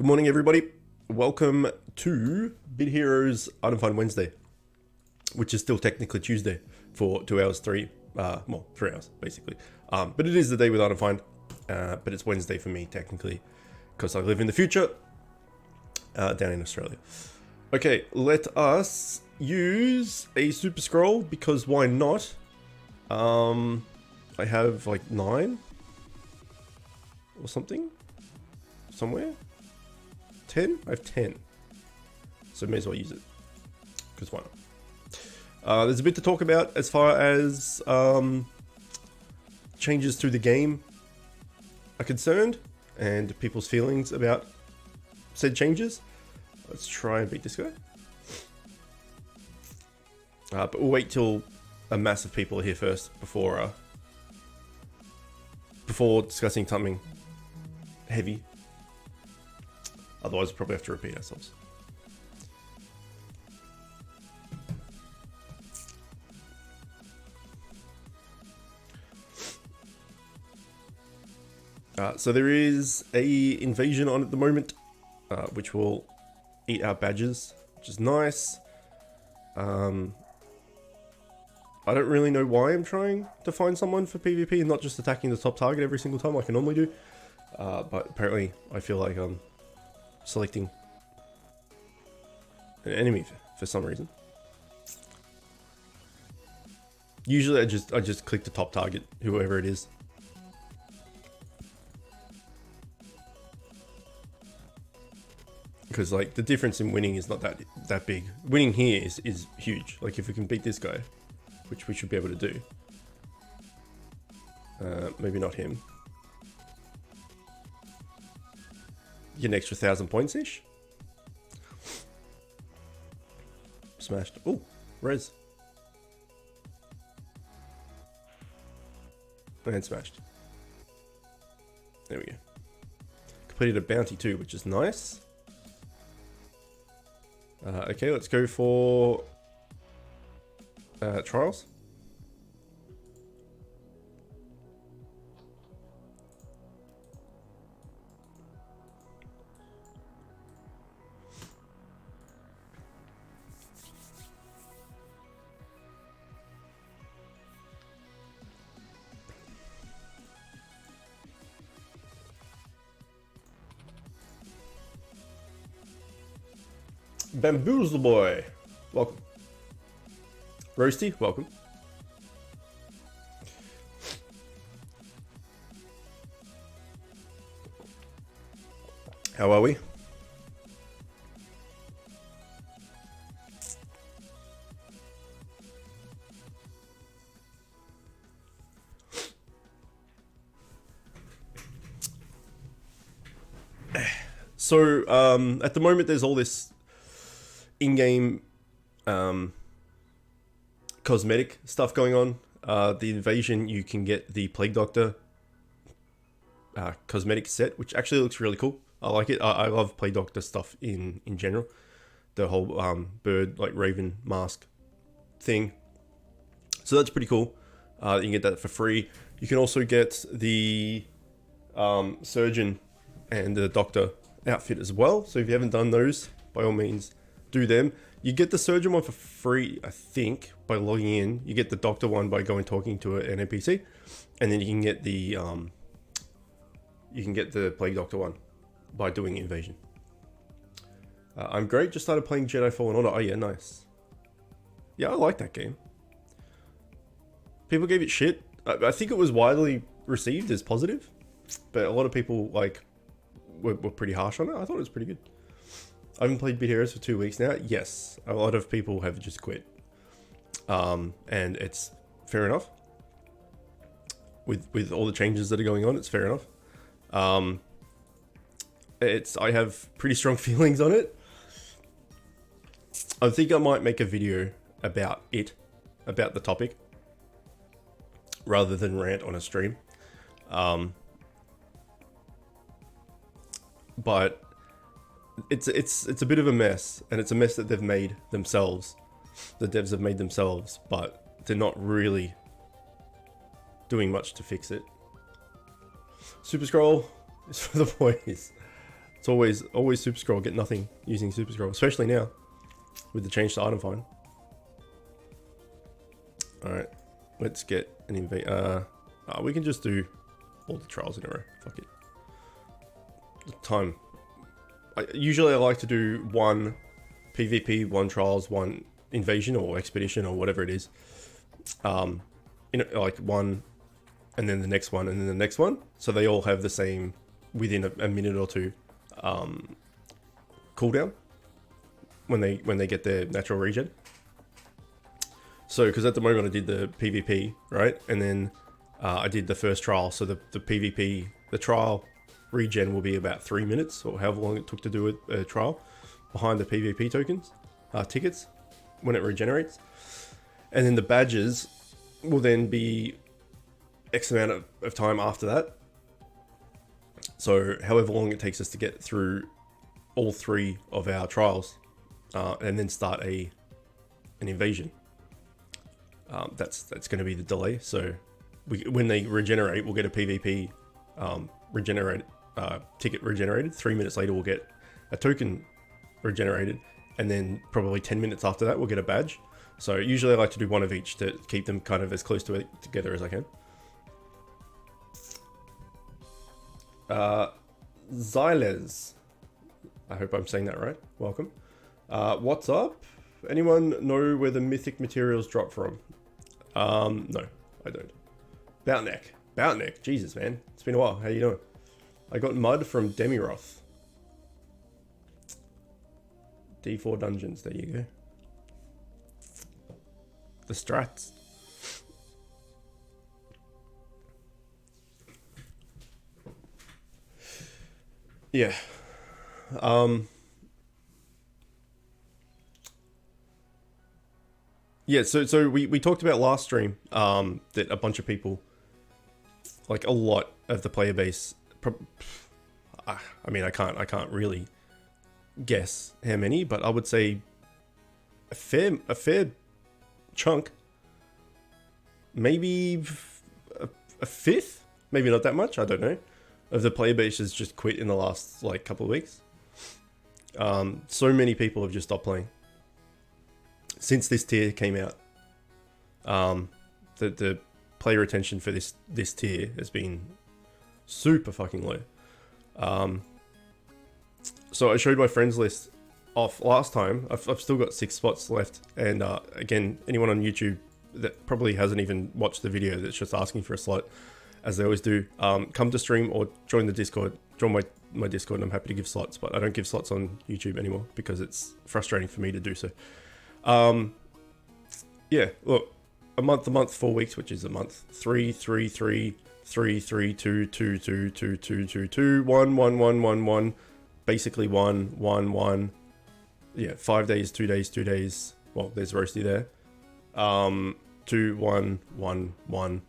Good morning, everybody. Welcome to Bit Heroes Undefined Wednesday, which is still technically Tuesday for 2 hours, 3 hours, basically. But it is the day with Undefined, but it's Wednesday for me, technically, because I live in the future, down in Australia. Okay, let us use a super scroll, because why not? I have like 9 or something somewhere. 10? I have 10, so may as well use it, because why not? There's a bit to talk about as far as changes to the game are concerned and people's feelings about said changes. Let's try and beat this guy. But we'll wait till a mass of people are here first before discussing something heavy. Otherwise, we'll probably have to repeat ourselves. So there is a invasion on at the moment, which will eat our badges, which is nice. I don't really know why I'm trying to find someone for PvP and not just attacking the top target every single time like I normally do. But apparently I feel like I'm selecting an enemy for some reason. Usually I just click the top target, whoever it is. Because like the difference in winning is not that big. Winning here is huge. Like if we can beat this guy, which we should be able to do. Maybe not him. Get an extra 1,000 points ish. Smashed. Oh, res. And smashed. There we go. Completed a bounty too, which is nice. Okay, let's go for trials. Bamboozle boy, welcome. Roasty, welcome. How are we? So, at the moment there's all this in-game cosmetic stuff going on. The invasion, you can get the Plague Doctor cosmetic set, which actually looks really cool. I like it. I love Plague Doctor stuff in general. The whole bird, like raven mask thing. So that's pretty cool. You can get that for free. You can also get the surgeon and the doctor outfit as well. So if you haven't done those, by all means, do them. You get the surgeon one for free, I think, by logging in. You get the doctor one by going talking to an NPC, and then you can get the Plague Doctor one by doing invasion. I'm great. Just started playing Jedi Fallen Order. Oh yeah, nice. Yeah, I like that game. People gave it shit. I think it was widely received as positive, but a lot of people like were pretty harsh on it. I thought it was pretty good. I haven't played Bit Heroes for 2 weeks now. Yes, a lot of people have just quit. And it's fair enough. With all the changes that are going on, it's fair enough. I have pretty strong feelings on it. I think I might make a video about the topic, rather than rant on a stream. But it's a bit of a mess, and it's a mess that they've made themselves. The devs have made themselves, but they're not really doing much to fix it. Super Scroll is for the boys. It's always super scroll, get nothing using super scroll, especially now with the change to item find. All right, let's get an invade. We can just do all the trials in a row. Fuck it. The time. Usually I like to do one PvP, one trials, one invasion or expedition or whatever it is. Like one, and then the next one, and then the next one. So they all have the same within a minute or two cooldown when they get their natural regen. So, because at the moment I did the PvP, right? And then I did the first trial. So the PvP, the trial regen will be about 3 minutes, or however long it took to do a trial, behind the PvP tokens, tickets, when it regenerates. And then the badges will then be X amount of time after that. So however long it takes us to get through all 3 of our trials, and then start an invasion. That's going to be the delay. So when they regenerate, we'll get a PvP ticket regenerated. 3 minutes later, we'll get a token regenerated, and then probably 10 minutes after that, we'll get a badge. So usually I like to do one of each to keep them kind of as close to it together as I can. Zyles, I hope I'm saying that right. Welcome. What's up? Anyone know where the mythic materials drop from? No, I don't. Boutneck. Jesus, man. It's been a while. How you doing? I got mud from Demiroth. D4 dungeons. There you go. The strats. Yeah. Yeah, so we talked about last stream that a bunch of people, like a lot of the player base, I mean I can't really guess how many, but I would say a fair chunk, maybe a fifth, maybe not that much, I don't know, of the player base has just quit in the last like couple of weeks. So many people have just stopped playing since this tier came out. The player retention for this tier has been super fucking low. So I showed my friends list off last time. I've still got 6 spots left, and again, anyone on YouTube that probably hasn't even watched the video that's just asking for a slot, as they always do, come to stream or join the Discord. Join my Discord, and I'm happy to give slots, but I don't give slots on YouTube anymore because it's frustrating for me to do so. Yeah, look, a month, 4 weeks, which is a month. 3, 3, 3, 3, 3, 2, 2, 2, 2, 2, 2, 2, 1, 1, 1, 1, 1. Basically 1, 1, 1. Yeah, 5 days, 2 days, 2 days. Well, there's Roasty there. 2, 1, 1, 1.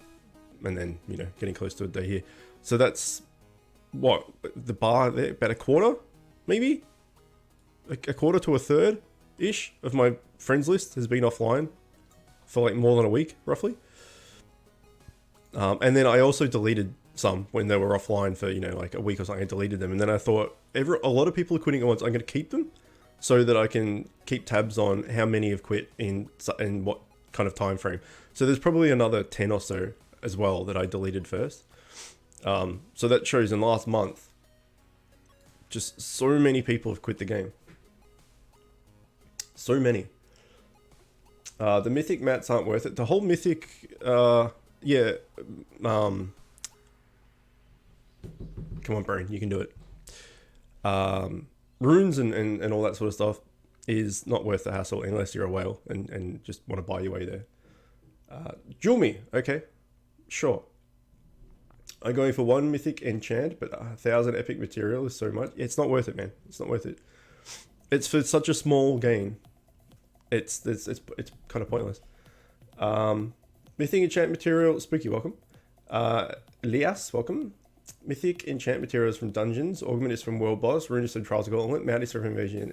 And then, you know, getting close to a day here. So that's, what, the bar there? About a quarter, maybe? A quarter to a third-ish of my friends list has been offline for like more than a week, roughly. And then I also deleted some when they were offline for, you know, like a week or something. I deleted them, and then I thought a lot of people are quitting at once. I'm going to keep them so that I can keep tabs on how many have quit in what kind of time frame. So there's probably another 10 or so as well that I deleted first. So that shows in the last month, just so many people have quit the game. So many. The mythic mats aren't worth it. The whole mythic, yeah. Come on, brain, you can do it. Runes and all that sort of stuff is not worth the hassle unless you're a whale and just want to buy your way there. Julmi, okay, sure. I'm going for 1 mythic enchant, but 1,000 epic material is so much. It's not worth it, man. It's not worth it. It's for such a small gain. It's kind of pointless. Mythic enchant material, Spooky, welcome. Lias, welcome. Mythic enchant materials from dungeons. Augment is from world boss. Rune is from Trials of Gauntlet. Mount is from invasion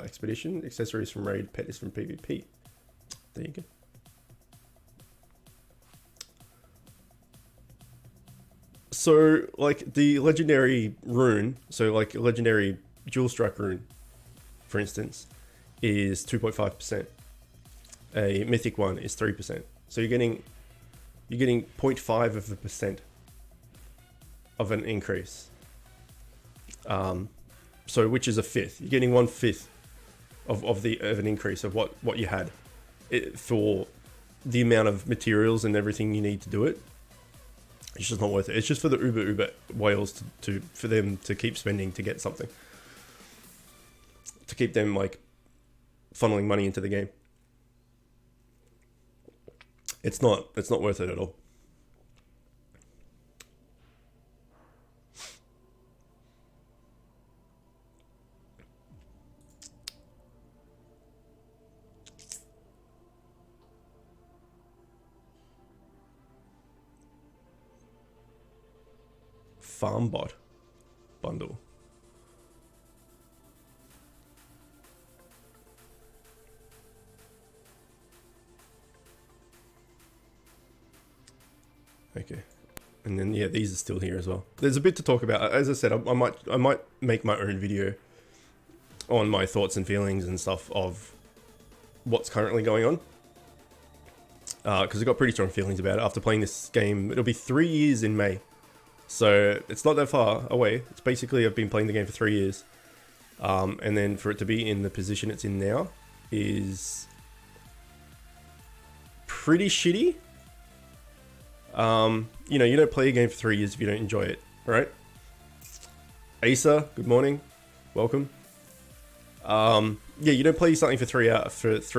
expedition. Accessories from raid. Pet is from PvP. There you go. So, like, the legendary rune, so, like, a legendary dual strike rune, for instance, is 2.5%. A mythic one is 3%. So you're getting 0.5 of a percent of an increase. So which is a fifth. You're getting 1/5 of an increase of what you had for the amount of materials and everything you need to do it. It's just not worth it. It's just for the uber whales for them to keep spending to get something, to keep them like funneling money into the game. It's not worth it at all. Farmbot bundle. Okay, and then yeah, these are still here as well. There's a bit to talk about. As I said, I might make my own video on my thoughts and feelings and stuff of what's currently going on. Because I've got pretty strong feelings about it after playing this game. It'll be 3 years in May. So it's not that far away. It's basically I've been playing the game for 3 years. And then for it to be in the position it's in now is pretty shitty. You know, you don't play a game for 3 years if you don't enjoy it, right? Asa, good morning. Welcome. Yeah, you don't play something for 3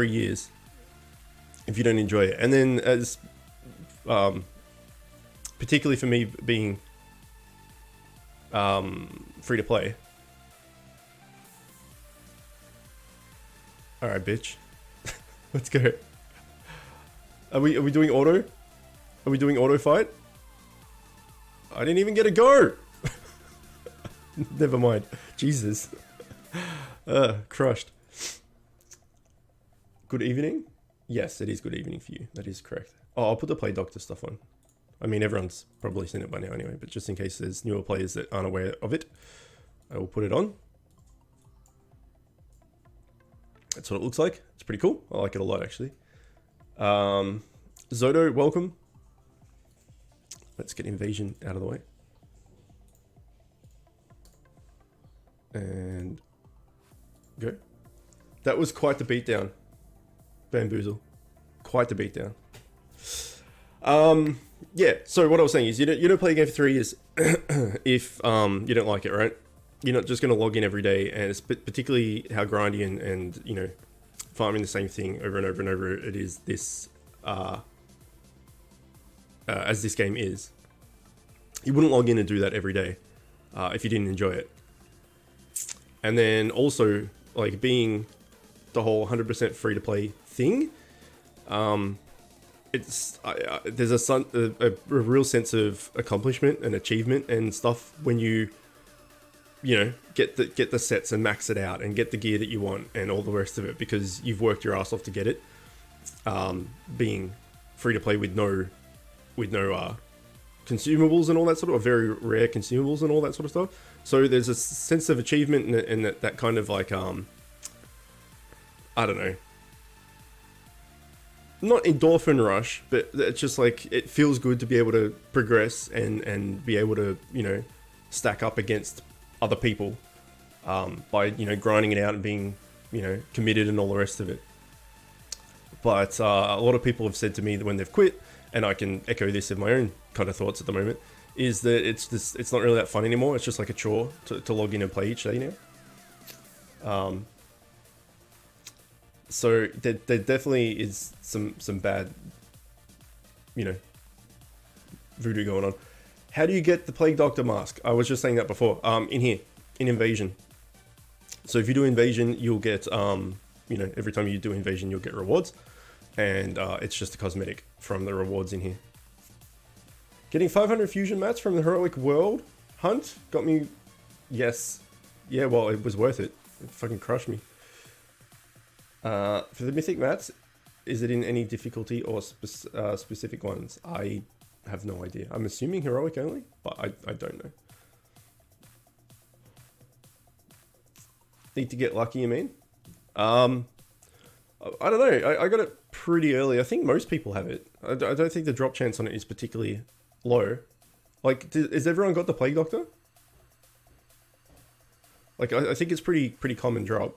years if you don't enjoy it. And then as particularly for me being free to play. All right, bitch. Let's go. Are we doing auto? Are we doing auto fight? I didn't even get a go. Never mind. Jesus. Crushed. Good evening? Yes, it is good evening for you. That is correct. Oh, I'll put the Play Doctor stuff on. I mean, everyone's probably seen it by now anyway, but just in case there's newer players that aren't aware of it, I will put it on. That's what it looks like. It's pretty cool. I like it a lot, actually. Zodo, welcome. Let's get Invasion out of the way. And go. That was quite the beatdown. Bamboozle. Quite the beatdown. Yeah, so what I was saying is you don't play a game for 3 years if you don't like it, right? You're not just going to log in every day, and it's particularly how grindy and you know, farming the same thing over and over and over it is this as this game is. You wouldn't log in and do that every day if you didn't enjoy it. And then also, like, being the whole 100% free to play thing, there's a real sense of accomplishment and achievement and stuff when you know, get the sets and max it out and get the gear that you want and all the rest of it because you've worked your ass off to get it. Being free to play with no consumables and all that sort of, very rare consumables and all that sort of stuff. So there's a sense of achievement and that kind of like I don't know, not endorphin rush, but it's just like it feels good to be able to progress and be able to, you know, stack up against other people by, you know, grinding it out and being, you know, committed and all the rest of it. But a lot of people have said to me that when they've quit, and I can echo this in my own kind of thoughts at the moment, is that it's not really that fun anymore. It's just like a chore to log in and play each day now. So there definitely is some bad, you know, voodoo going on. How do you get the Plague Doctor mask? I was just saying that before. In here, in Invasion. So if you do Invasion, you'll get, you know, every time you do Invasion, you'll get rewards. And it's just a cosmetic from the rewards in here. Getting 500 fusion mats from the Heroic World Hunt got me... Yes. Yeah, well, it was worth it. It fucking crushed me. For the Mythic mats, is it in any difficulty or specific ones? I have no idea. I'm assuming heroic only, but I don't know. Need to get lucky, you mean? I don't know. I got it pretty early. I think most people have it. I don't think the drop chance on it is particularly low. Like, has everyone got the Plague Doctor? Like, I think it's pretty common drop.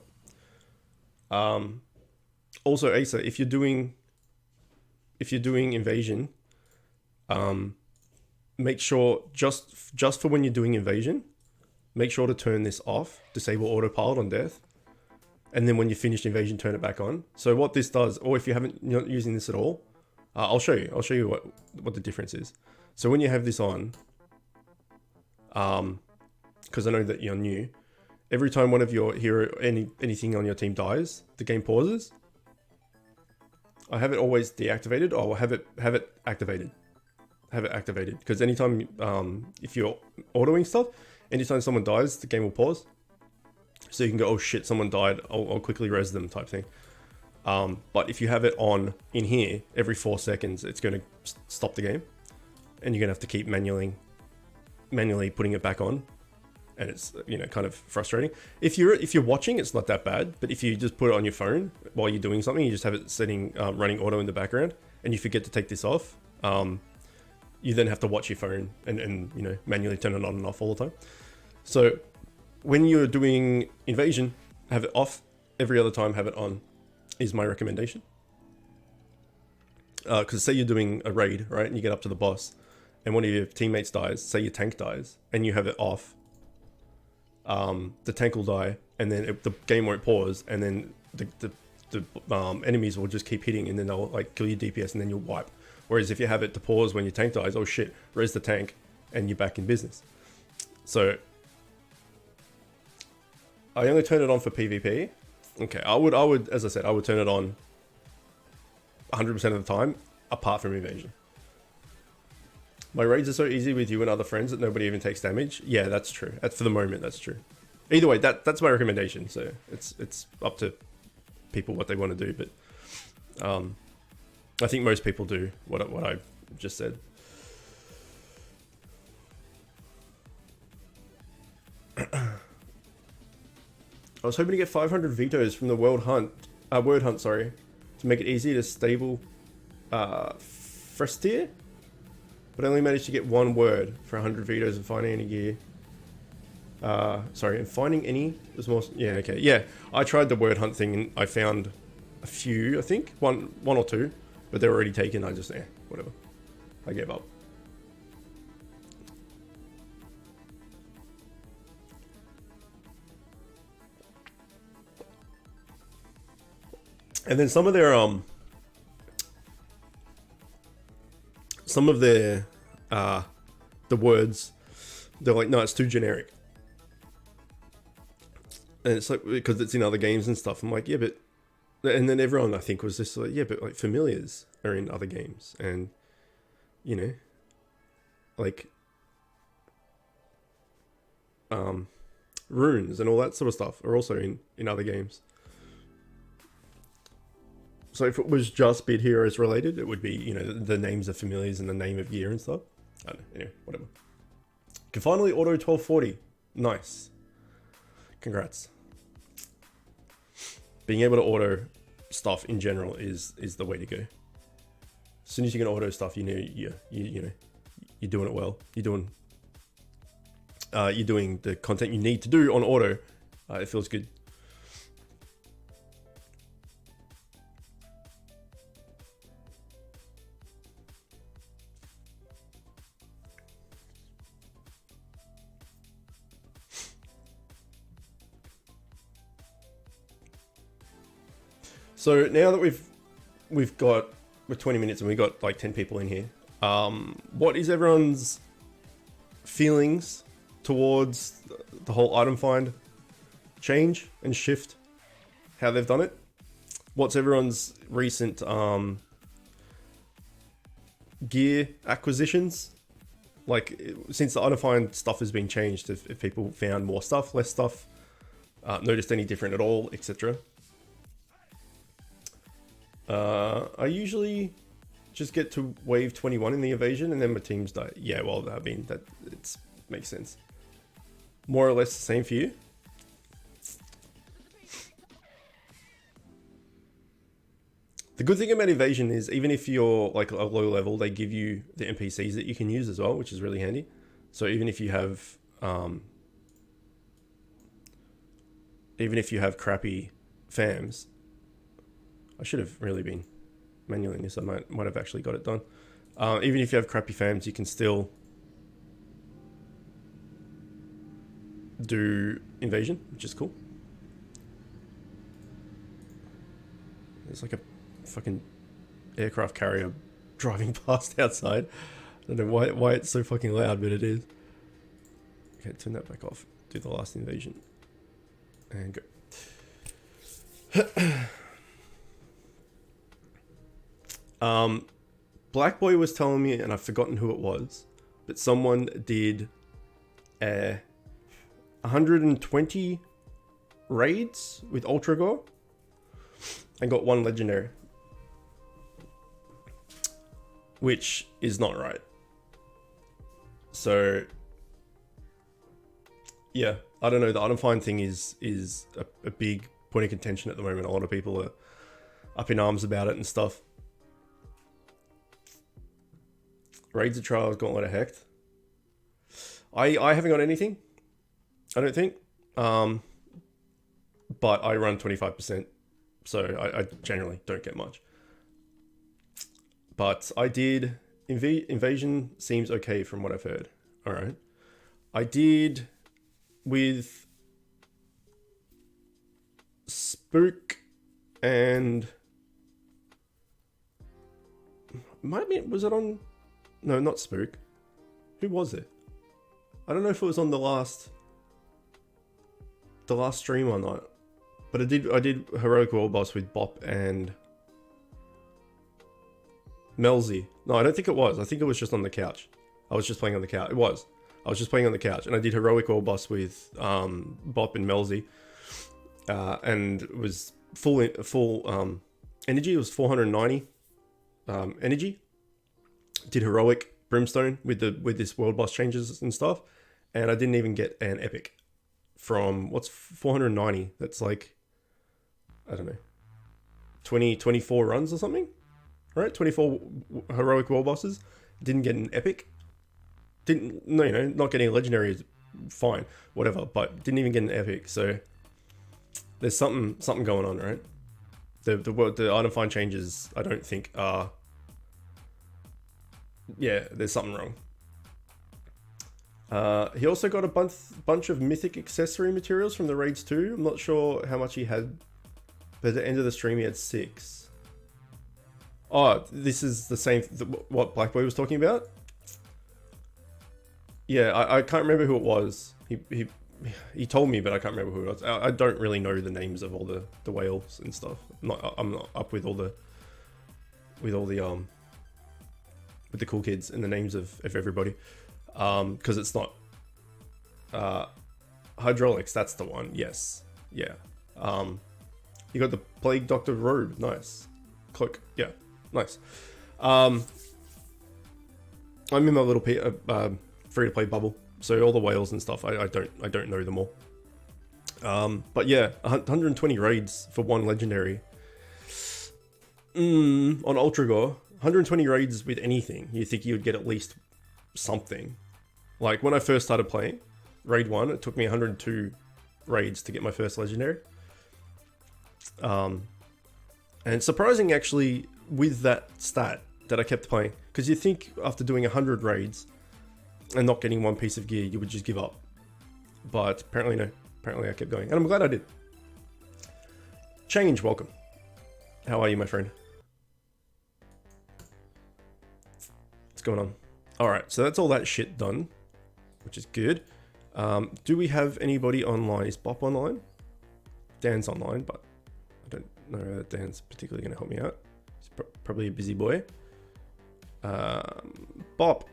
Also, Asa, if you're doing invasion, make sure just for when you're doing invasion, make sure to turn this off, disable autopilot on death, and then when you finish invasion, turn it back on. So what this does, or if you're not using this at all, I'll show you what the difference is. So when you have this on, because I know that you're new, every time one of your hero anything on your team dies, the game pauses. I have it always deactivated, or have it activated. Have it activated, because anytime if you're autoing stuff, anytime someone dies, the game will pause. So you can go, oh shit, someone died, I'll quickly res them type thing. But if you have it on in here, every 4 seconds, it's going to stop the game. And you're going to have to keep manually putting it back on. And it's, kind of frustrating. If you're watching, it's not that bad. But if you just put it on your phone while you're doing something, you just have it setting, running auto in the background, and you forget to take this off, you then have to watch your phone and manually turn it on and off all the time. So when you're doing invasion, have it off. Every other time, have it on, is my recommendation. Because say you're doing a raid, right, and you get up to the boss, and one of your teammates dies, say your tank dies, and you have it off, the tank will die, and then the game won't pause, and then the enemies will just keep hitting, and then they'll like kill your DPS, and then you'll wipe. Whereas if you have it to pause when your tank dies, oh shit, res the tank, and you're back in business. So I only turn it on for PvP. Okay, I would, as I said, I would turn it on 100% of the time, apart from invasion. My raids are so easy with you and other friends that nobody even takes damage. Yeah, that's true. For the moment, that's true. Either way, that's my recommendation. So it's up to people what they want to do, but I think most people do what I just said. I was hoping to get 500 vetoes from the word hunt, sorry, to make it easier to stable Frestir, but I only managed to get one word for 100 vetoes and finding any gear. And finding any was more. Yeah, okay, yeah. I tried the word hunt thing and I found a few. I think one or two, but they were already taken. I just whatever. I gave up. And then some of their the words, they're like, no, it's too generic. And it's like, because it's in other games and stuff. I'm like, yeah, but, and then everyone I think was just like, yeah, but like familiars are in other games, and like runes and all that sort of stuff are also in other games. So if it was just Bid Heroes related, it would be, the names of familiars and the name of gear and stuff. I don't know. Anyway, whatever. Can finally auto 1240. Nice. Congrats. Being able to auto stuff in general is the way to go. As soon as you can auto stuff, you're doing it well. You're doing the content you need to do on auto. It feels good. So now that we're 20 minutes and we've got like 10 people in here, what is everyone's feelings towards the whole item find change and shift, how they've done it? What's everyone's recent gear acquisitions? Like, since the item find stuff has been changed, if people found more stuff, less stuff, noticed any different at all, etc. I usually just get to wave 21 in the evasion and then my teams die. Yeah, well, I mean, that makes sense. More or less the same for you. The good thing about evasion is even if you're like a low level, they give you the NPCs that you can use as well, which is really handy. So even if you have crappy fams, I should have really been manualing this. I might have actually got it done. Even if you have crappy fams, you can still do invasion, which is cool. There's like a fucking aircraft carrier driving past outside. I don't know why it's so fucking loud, but it is. Okay, turn that back off. Do the last invasion. And go. Black Boy was telling me, and I've forgotten who it was, but someone did 120 raids with Ultra Gore and got 1 legendary, which is not right. So yeah, I don't know. The undefined thing is a big point of contention at the moment. A lot of people are up in arms about it and stuff. Raids of Trials, Gauntlet of Hecht. I haven't got anything, I don't think. But I run 25%, so I generally don't get much. But I did... Invasion seems okay from what I've heard. Alright. I did with Spook and... Might be... Was it on... No, not Spook. Who was it? I don't know if it was on the last stream or not. But I did Heroic World Boss with Bop and Melzy. No, I don't think it was. I think it was just on the couch. I was just playing on the couch. It was. I was just playing on the couch, and I did Heroic World Boss with Bop and Melzy, and it was full energy. It was 490 energy. Did Heroic Brimstone with this World Boss changes and stuff, and I didn't even get an epic from what's 490. That's like, I don't know, 24 runs or something, right? 24 Heroic World Bosses. Didn't get an epic. Not getting a legendary is fine, whatever, but didn't even get an epic. So there's something going on, right? The undefined changes, I don't think are... Yeah, there's something wrong. He also got a bunch of mythic accessory materials from the raids too. I'm not sure how much he had, but at the end of the stream he had 6. Oh, this is the same what Black Boy was talking about. Yeah, I can't remember who it was. He told me, but I can't remember who it was. I don't really know the names of all the whales and stuff. I'm not up with all the cool kids and the names of everybody, because it's not hydraulics. That's the one. Yes, yeah. You got the Plague Doctor robe. Nice. Cloak. Yeah, nice. I'm in my little free to play bubble, so all the whales and stuff. I don't know them all. But yeah, 120 raids for 1 legendary. On Ultra Gore. 120 raids with anything, you think you would get at least something. Like when I first started playing raid 1, it took me 102 raids to get my first legendary. And surprising actually with that stat that I kept playing, because you think after doing 100 raids and not getting 1 piece of gear, you would just give up. But apparently no. Apparently I kept going, and I'm glad I did. Change, welcome. How are you, my friend? What's going on? Alright, so that's all that shit done, which is good. Do we have anybody online? Is Bop online? Dan's online, but I don't know that Dan's particularly going to help me out. He's probably a busy boy. Bop.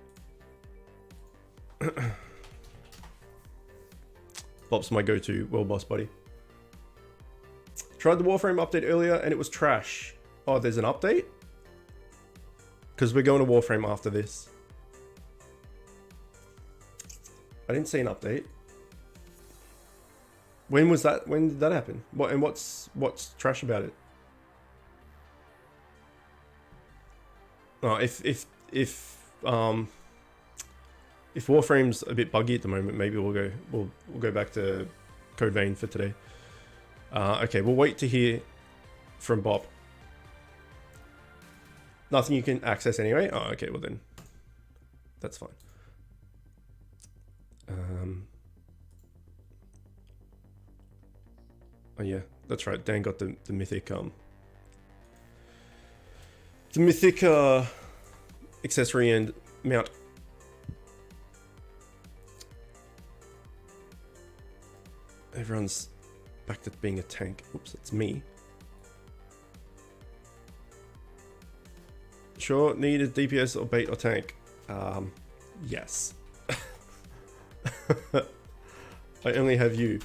Bop's my go-to world boss buddy. Tried the Warframe update earlier and it was trash. Oh, there's an update? because we're going to Warframe after this. I didn't see an update. When was that? When did that happen? What's trash about it? Oh, if Warframe's a bit buggy at the moment, maybe we'll go back to Code Vein for today. Okay, we'll wait to hear from Bob. Nothing you can access anyway? Oh, okay, well then. That's fine. Oh yeah, that's right. Dan got the mythic accessory and mount. Everyone's back to being a tank. Oops, it's me. Sure, need a DPS or bait or tank? Yes. I only have you.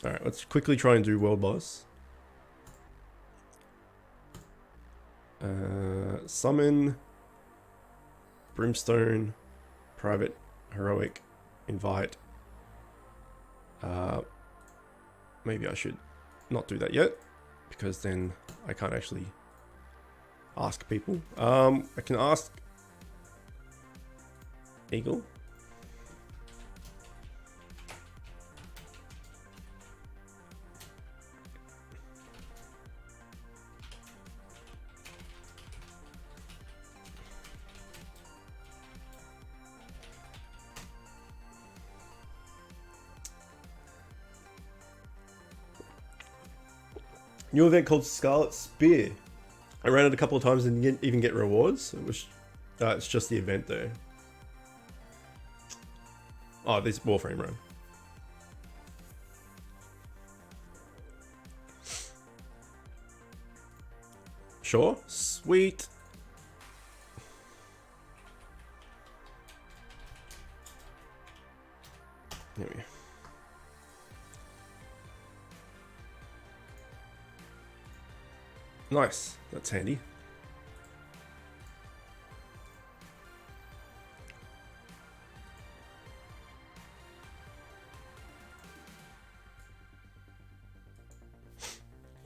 Alright, let's quickly try and do world boss. Summon, Brimstone, Private, Heroic, Invite. Maybe I should not do that yet, because then I can't actually ask people. I can ask Eagle. New event called Scarlet Spear. I ran it a couple of times and didn't even get rewards. It's just the event though. Oh, this Warframe run. Sure, sweet. There we go. Nice, that's handy.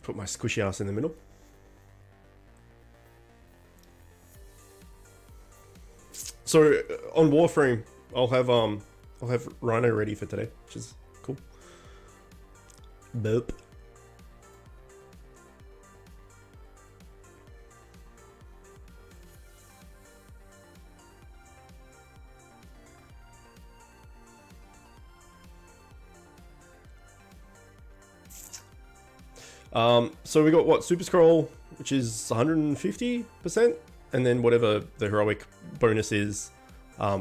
Put my squishy ass in the middle. So on Warframe, I'll have Rhino ready for today, which is cool. Boop. So we got what, Super Scroll, which is 150%, and then whatever the heroic bonus is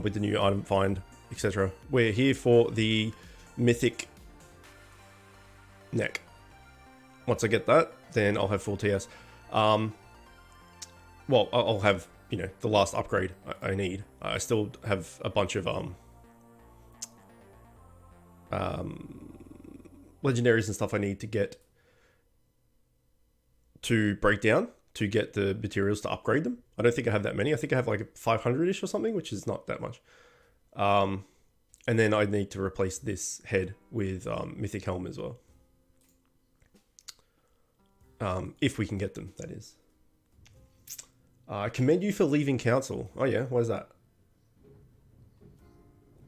with the new item find, etc. We're here for the mythic neck. Once I get that, then I'll have full TS. Well, I'll have, you know, the last upgrade I need. I still have a bunch of legendaries and stuff I need to get to break down to get the materials to upgrade them. I don't think I have that many. I think I have like 500-ish or something, which is not that much. And then I need to replace this head with Mythic Helm as well. If we can get them, that is. I commend you for leaving council. Oh yeah, what is that?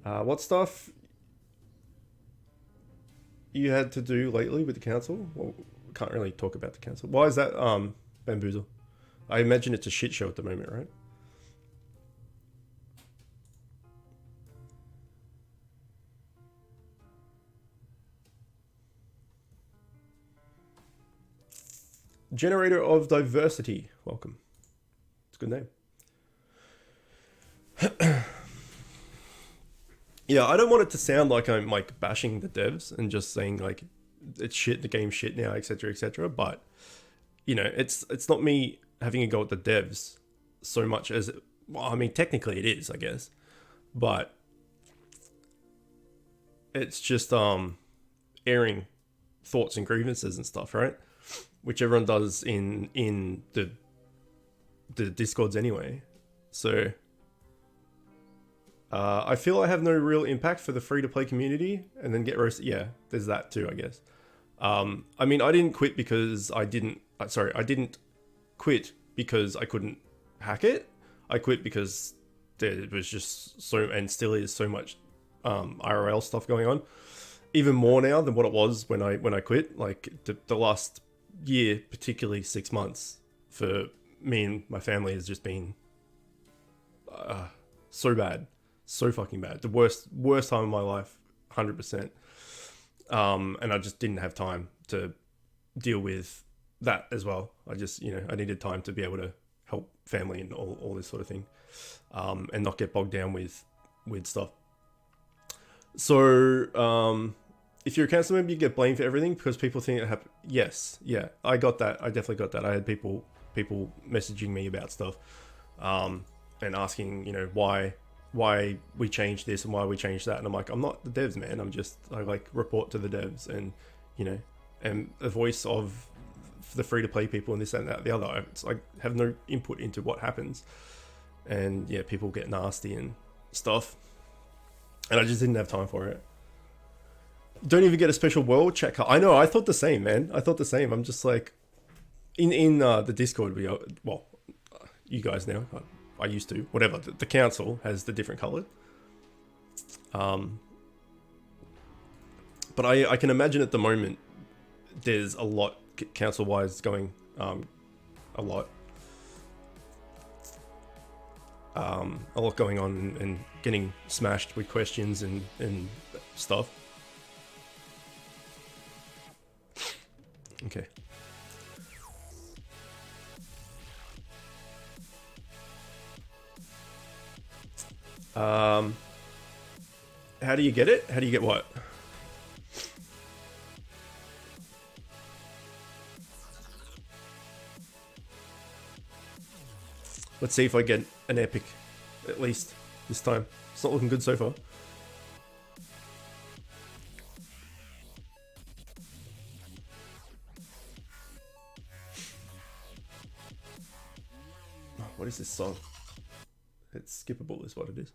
What stuff you had to do lately with the council? Well, can't really talk about the council. Why is that bamboozle? I imagine it's a shit show at the moment, right? Generator of Diversity. Welcome. It's a good name. Yeah, I don't want it to sound like I'm like bashing the devs and just saying like it's shit, the game's shit now, etc., etc. But you know, it's not me having a go at the devs so much as, well, I mean, technically it is, I guess, but it's just airing thoughts and grievances and stuff, right? Which everyone does in the Discords anyway. So I feel I have no real impact for the free-to-play community, and then get roasted. Yeah, there's that too, I guess. I mean, I didn't quit because I didn't quit because I couldn't hack it. I quit because there was just so, and still is, so much IRL stuff going on. Even more now than what it was when I quit. Like the last year, particularly 6 months, for me and my family has just been so bad, so fucking bad. The worst time of my life, 100%. And I just didn't have time to deal with that as well. I just, I needed time to be able to help family and all this sort of thing, and not get bogged down with stuff. So, if you're a council member, you get blamed for everything because people think it happened. Yes, yeah, I got that. I definitely got that. I had people messaging me about stuff, and asking, why we changed this and why we changed that, and I'm like, I'm not the devs, man. I like report to the devs, and and the voice of the free to play people and this and that, the other. It's like have no input into what happens, and yeah, people get nasty and stuff, and I just didn't have time for it. Don't even get a special world chat card. I know, I thought the same, man. I thought the same. I'm just like, in the Discord, you guys now, I used to, whatever, the council has the different color. But I can imagine at the moment there's a lot council wise going, a lot going on and getting smashed with questions and stuff. Okay. How do you get it? How do you get what? Let's see if I get an epic, at least this time. It's not looking good so far. What is this song? It's skippable is what it is.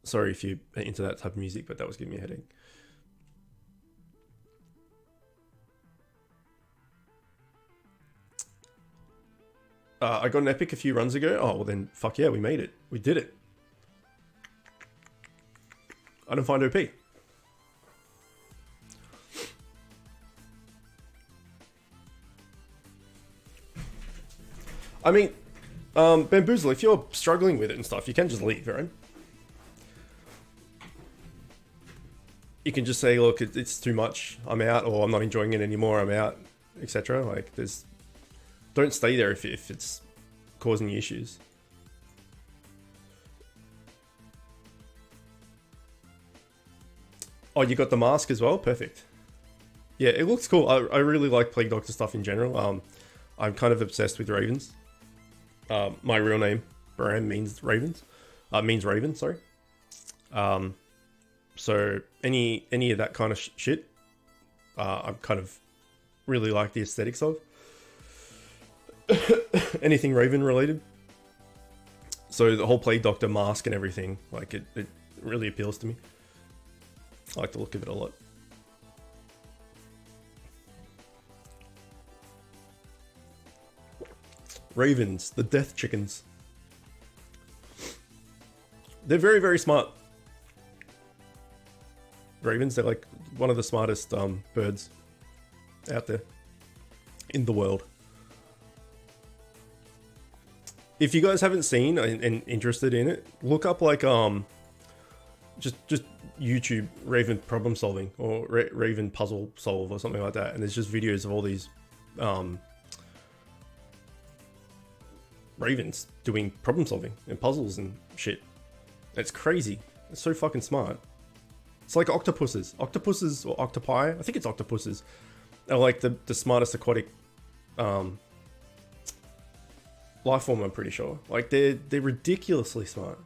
Sorry if you're into that type of music, but that was giving me a headache. I got an epic a few runs ago. Oh, well then, fuck yeah, we made it. We did it. I don't find OP. I mean, Bamboozle, if you're struggling with it and stuff, you can just leave, right? You can just say, look, it's too much, I'm out, or I'm not enjoying it anymore, I'm out, etc. Like, don't stay there if it's causing you issues. Oh, you got the mask as well? Perfect. Yeah, it looks cool. I really like Plague Doctor stuff in general. I'm kind of obsessed with ravens. My real name, Bram, means ravens. Means raven, sorry. So any of that kind of shit, I kind of really like the aesthetics of. Anything raven related. So the whole Plague Doctor mask and everything, like it really appeals to me. I like the look of it a lot. Ravens, the death chickens. They're very, very smart. Ravens, they're like one of the smartest birds out there in the world. If you guys haven't seen and interested in it, look up like just YouTube Raven problem solving or Raven puzzle solve or something like that, and there's just videos of all these ravens doing problem solving and puzzles and shit. It's crazy. It's so fucking smart. It's like octopuses. Octopuses or octopi, I think it's octopuses, are like the smartest aquatic life form, I'm pretty sure. Like they're ridiculously smart.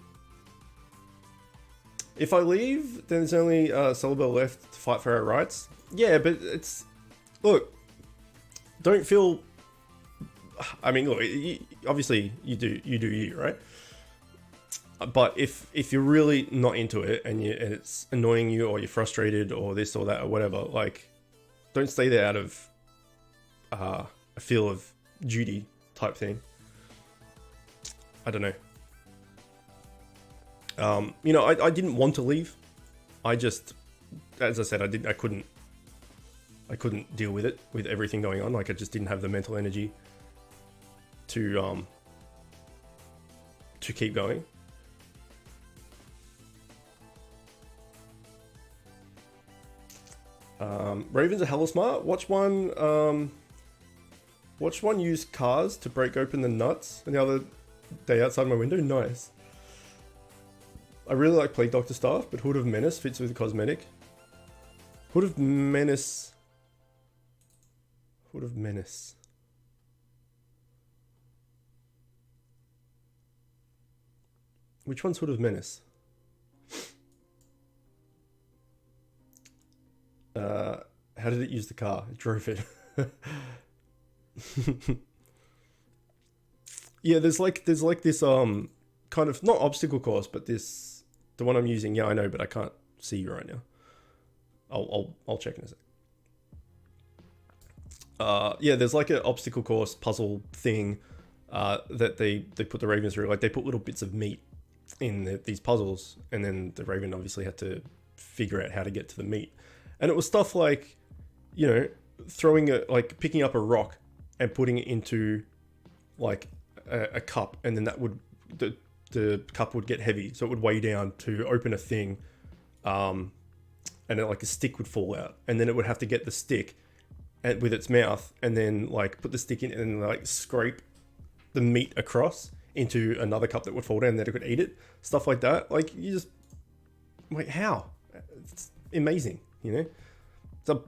If I leave, then there's only Celebar left to fight for our rights. Yeah, but it's... Look, don't feel... I mean, look, obviously you do you, right? But if you're really not into it and it's annoying you, or you're frustrated or this or that or whatever, like, don't stay there out of a feel of duty type thing. I don't know. You know, I didn't want to leave. I just, as I said, I couldn't deal with it, with everything going on. Like, I just didn't have the mental energy to keep going. Ravens are hella smart. Watch one use cars to break open the nuts and the other day outside my window. Nice. I really like Plague Doctor stuff, but Hood of Menace fits with the cosmetic. Hood of Menace. Hood of Menace. Which one's Hood of Menace? How did it use the car? It drove it. Yeah, there's like this kind of, not obstacle course, but this, the one I'm using. Yeah, I know, but I can't see you right now. I'll check in a sec. Yeah, there's like an obstacle course puzzle thing that they put the Ravens through. Like, they put little bits of meat in these puzzles, and then the Raven obviously had to figure out how to get to the meat. And it was stuff like, you know, picking up a rock and putting it into like a cup, and then that would, the cup would get heavy, so it would weigh down to open a thing, and then like a stick would fall out, and then it would have to get the stick with its mouth, and then like put the stick in and like scrape the meat across into another cup that would fall down, and then it could eat it. Stuff like that. Like, you just, like, how? It's amazing, you know? So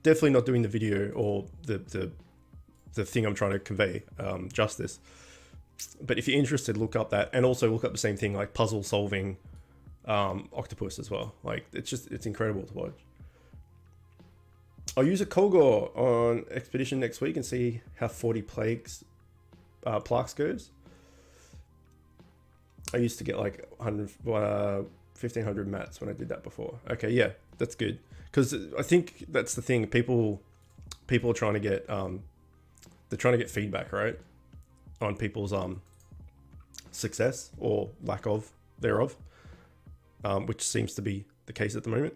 definitely not doing the video or the thing I'm trying to convey justice. But if you're interested, look up that, and also look up the same thing, like puzzle solving octopus as well. Like, it's incredible to watch. I'll use a Kogor on expedition next week and see how 40 plaques goes. I used to get like 1,500 mats when I did that before. Okay, yeah, that's good. Because I think that's the thing. People are trying to get they're trying to get feedback, right, on people's success or lack of thereof, which seems to be the case at the moment.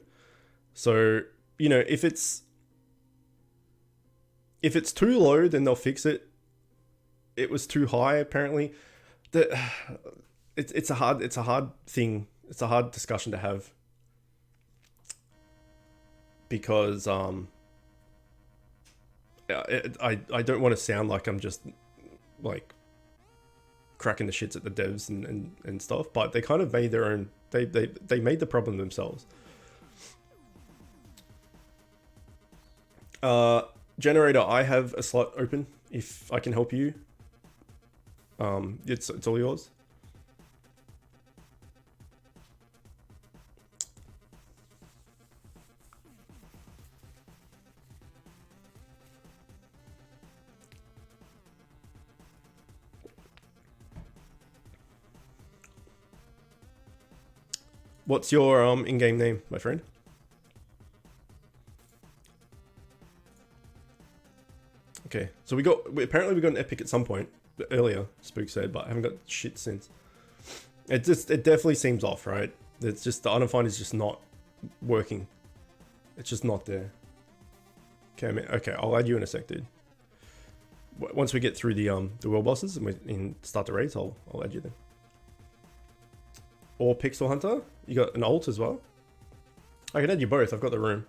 So, you know, if it's too low, then they'll fix it. It was too high, apparently. It's a hard thing. It's a hard discussion to have, because I don't want to sound like I'm just like cracking the shits at the devs and stuff, but they kind of made their own. They made the problem themselves. Generator, I have a slot open if I can help you. It's all yours. What's your in-game name, my friend? Okay, so apparently we got an epic at some point earlier, Spook said, but I haven't got shit since. It definitely seems off, right? It's just, the undefined is just not working. It's just not there. Okay, I'll add you in a sec, dude. Once we get through the world bosses and start the raids, I'll add you then. Or Pixel Hunter, you got an alt as well. I can add you both. I've got the room.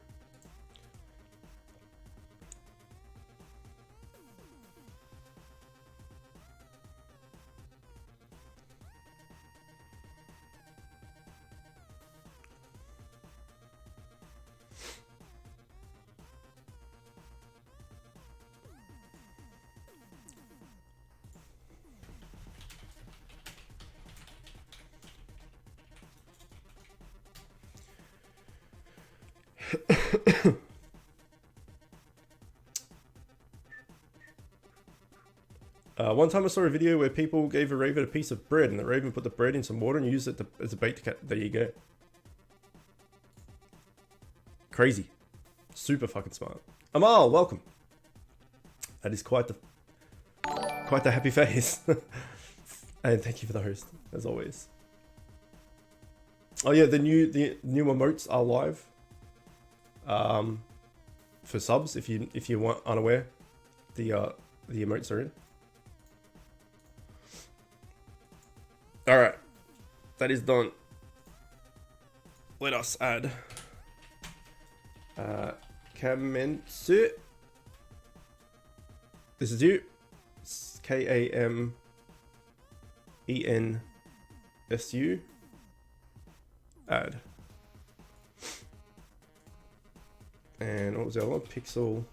One time I saw a video where people gave a raven a piece of bread, and the raven put the bread in some water and used it as a bait to catch. There you go. Crazy. Super fucking smart. Amal, welcome. That is quite the happy face. And thank you for the host, as always. Oh yeah, the new emotes are live. For subs, if you weren't unaware, the emotes are in. All right, that is done. Let us add Kamensu. This is you. Kamensu. Add. And what was the other one? Pixel.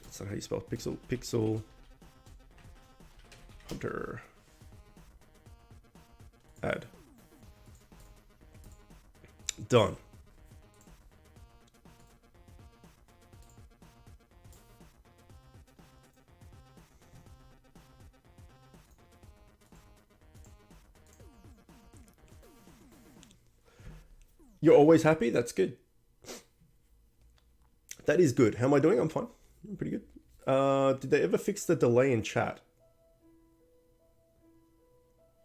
That's not how you spell pixel. Pixel Hunter. Add. Done. You're always happy? That's good. That is good. How am I doing? I'm fine. I'm pretty good. Did they ever fix the delay in chat?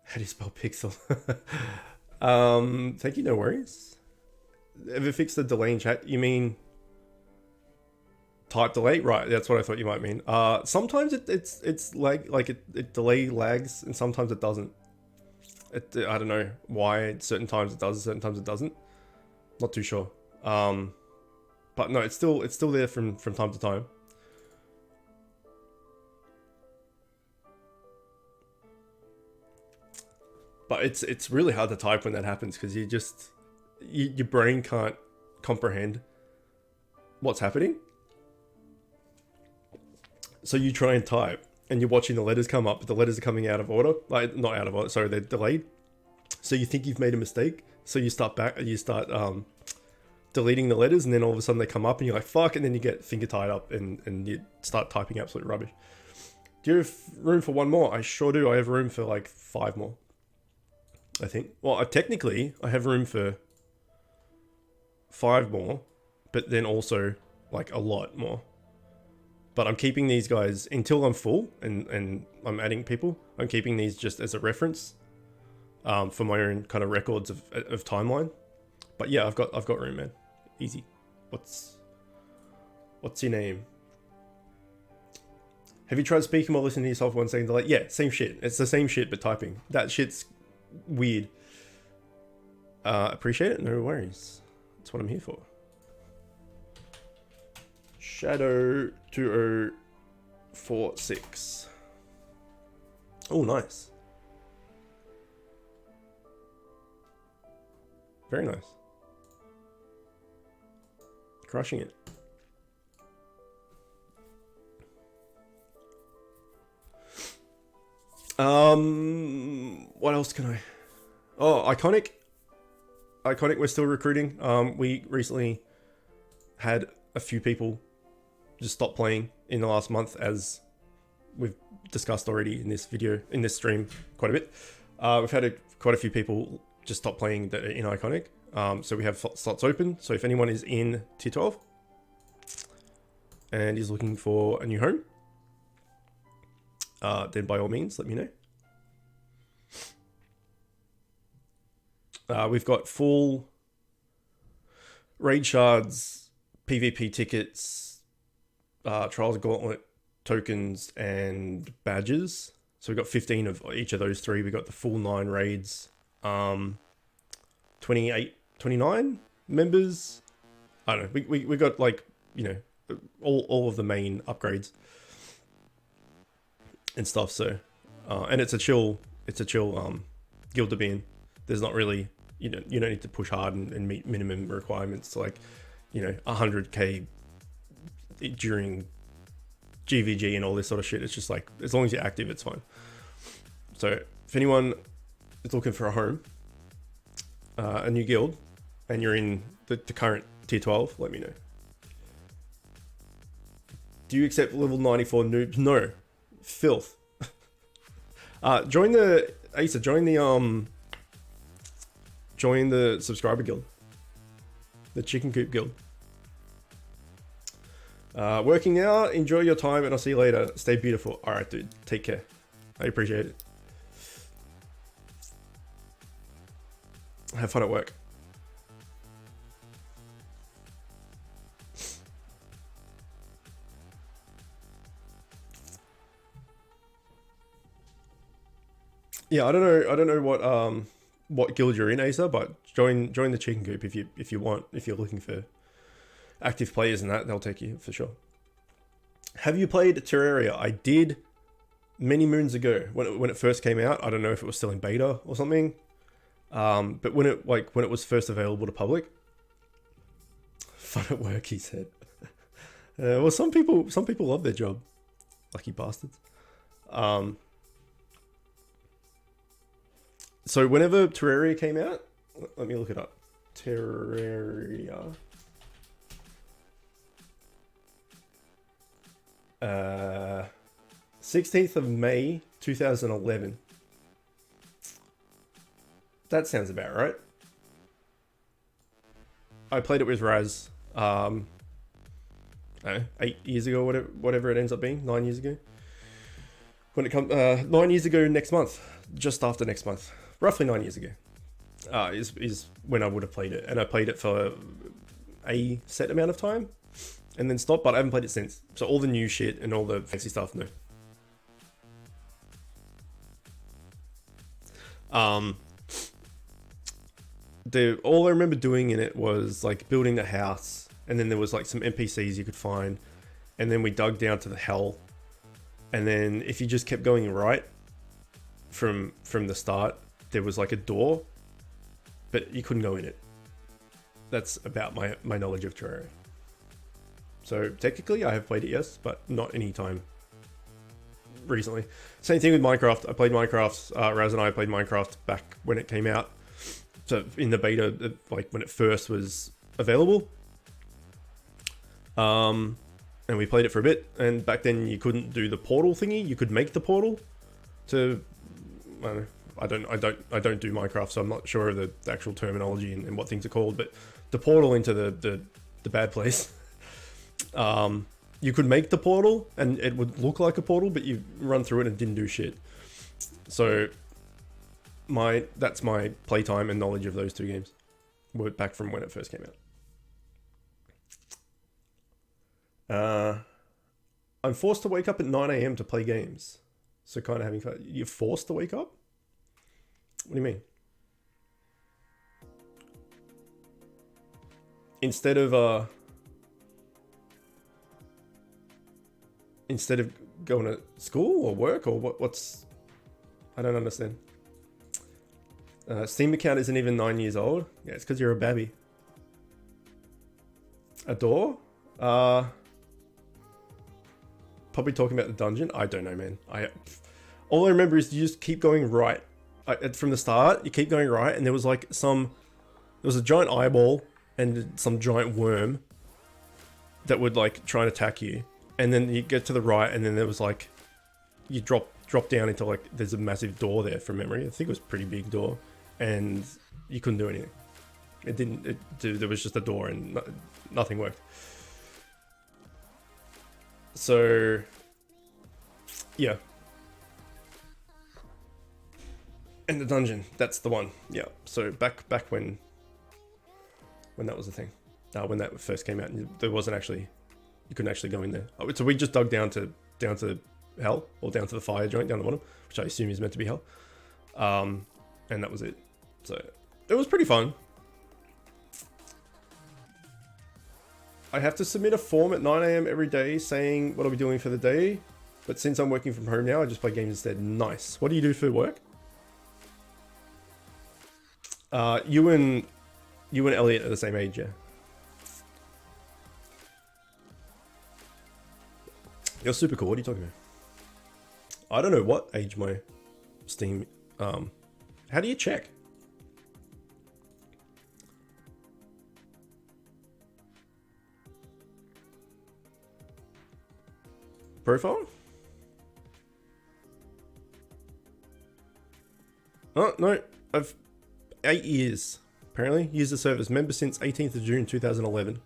How do you spell pixel? Thank you, no worries. Ever fix the delay in chat? You mean type delay? Right, that's what I thought you might mean. Sometimes it's like it delay lags, and sometimes it doesn't. I don't know why. Certain times it does, certain times it doesn't. Not too sure. But no, it's still there from time to time. But it's really hard to type when that happens, because your brain can't comprehend what's happening. So you try and type, and you're watching the letters come up, but the letters are coming out of order. Like, not out of order, sorry, they're delayed. So you think you've made a mistake, so you start deleting the letters, and then all of a sudden they come up, and you're like, fuck, and then you get finger tied up, and you start typing absolute rubbish. Do you have room for one more? I sure do. I have room for like 5 more, I think. Well, technically, I have room for 5 more, but then also like a lot more. But I'm keeping these guys until I'm full, and I'm adding people. I'm keeping these just as a reference, for my own kind of records of timeline. But yeah, I've got room, man. Easy. What's your name? Have you tried speaking while listening to yourself one second delay? Yeah, same shit. It's the same shit, but typing. That shit's weird. Appreciate it. No worries. That's what I'm here for. Shadow 2046. Oh, nice. Very nice. Crushing it. What else can I... Oh, Iconic. Iconic, we're still recruiting. We recently had a few people just stop playing in the last month, as we've discussed already in this video, in this stream, quite a bit. We've had quite a few people just stop playing in Iconic. So we have slots open. So if anyone is in tier 12 and is looking for a new home, then by all means, let me know. We've got full raid shards, PvP tickets, Trials Gauntlet tokens, and badges. So we've got 15 of each of those 3. We got the full 9 raids, 29 members. I don't know. We got, like, you know, all of the main upgrades and stuff. So, and it's a chill guild to be in. There's not really, you don't need to push hard and meet minimum requirements like, 100k during GVG and all this sort of shit. It's just like, as long as you're active, it's fine. So if anyone is looking for a home, a new guild, and you're in the current tier 12, let me know. Do you accept level 94 noobs? No. Filth. Join the Asa. Join the subscriber guild, the Chicken Coop guild. Working out. Enjoy your time, and I'll see you later. Stay beautiful. All right, dude. Take care. I appreciate it. Have fun at work. Yeah, I don't know what guild you're in, Asa, but join the Chicken Coop if you want, if you're looking for active players and that, they'll take you for sure. Have you played Terraria? I did many moons ago when it first came out. I don't know if it was still in beta or something. But when it was first available to public. Fun at work, he said. Well, some people love their job. Lucky bastards. So whenever Terraria came out, let me look it up. Terraria. 16th of May 2011. That sounds about right. I played it with Raz 8 years ago, whatever it ends up being, 9 years ago. When it comes 9 years ago next month, just after next month, roughly 9 years ago, is when I would have played it, and I played it for a set amount of time, and then stopped. But I haven't played it since. So all the new shit and all the fancy stuff, no. All I remember doing in it was like building the house, and then there was like some NPCs you could find, and then we dug down to the hell, and then if you just kept going right from the start, there was like a door, but you couldn't go in it. That's about my knowledge of Terraria. So technically I have played it, yes, but not any time recently. Same thing with Minecraft. I played Minecraft, Raz and I played Minecraft back when it came out. So in the beta, like when it first was available. And we played it for a bit, and back then you couldn't do the portal thingy. You could make the portal to, I don't do Minecraft, so I'm not sure of the actual terminology and what things are called, but the portal into the bad place. You could make the portal and it would look like a portal, but you run through it and it didn't do shit. So that's my playtime and knowledge of those two games. Back from when it first came out. I'm forced to wake up at 9 AM to play games. So kind of having fun. You're forced to wake up? What do you mean? Instead of going to school or work, or what's... I don't understand. Steam account isn't even 9 years old. Yeah, it's because you're a babby. A door? Probably talking about the dungeon. I don't know, man. All I remember is you just keep going right. From the start, you keep going right, and there was like there was a giant eyeball and some giant worm that would like try and attack you. And then you get to the right, and then there was like, you drop down into like, there's a massive door there from memory. I think it was a pretty big door, and you couldn't do anything. There was just a door and nothing worked. So, yeah. And the dungeon, that's the one. Yeah. So back when that was a thing, when that first came out, and there wasn't actually, you couldn't actually go in there. So we just dug down to hell, or down to the fire joint down the bottom, which I assume is meant to be hell. And that was it. So it was pretty fun. I have to submit a form at 9 AM every day saying what I'll be doing for the day. But since I'm working from home now, I just play games instead. Nice. What do you do for work? You and Elliot are the same age, yeah. You're super cool. What are you talking about? I don't know what age my Steam... how do you check? profile? Oh, no. I've 8 years, apparently. Used the service. Member since 18th of June 2011.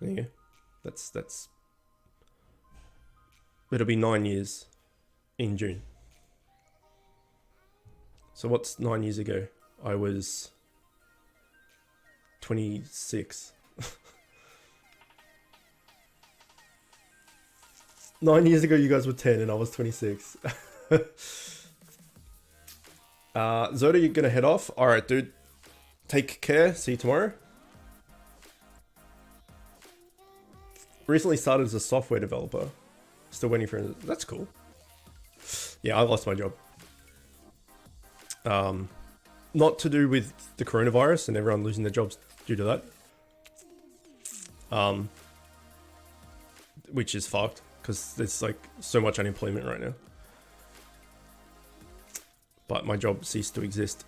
There you go. That's... It'll be 9 years in June. So what's 9 years ago? I was 26. 9 years ago, you guys were 10 and I was 26. Zoda, you're going to head off? Alright, dude. Take care. See you tomorrow. Recently started as a software developer. Still waiting for... That's cool. Yeah, I lost my job. Not to do with the coronavirus and everyone losing their jobs due to that. Which is fucked because there's like so much unemployment right now. But my job ceased to exist.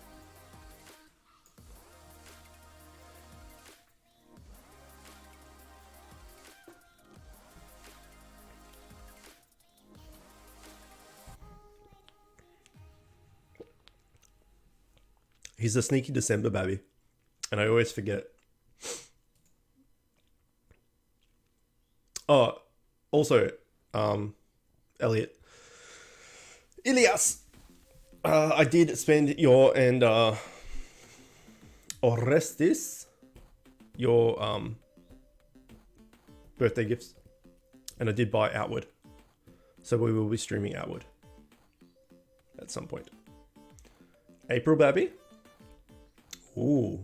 He's a sneaky December baby. And I always forget. Oh, also, Elliot. Ilias! I did spend your and Orestes, your birthday gifts. And I did buy Outward. So we will be streaming Outward at some point. April baby. Ooh.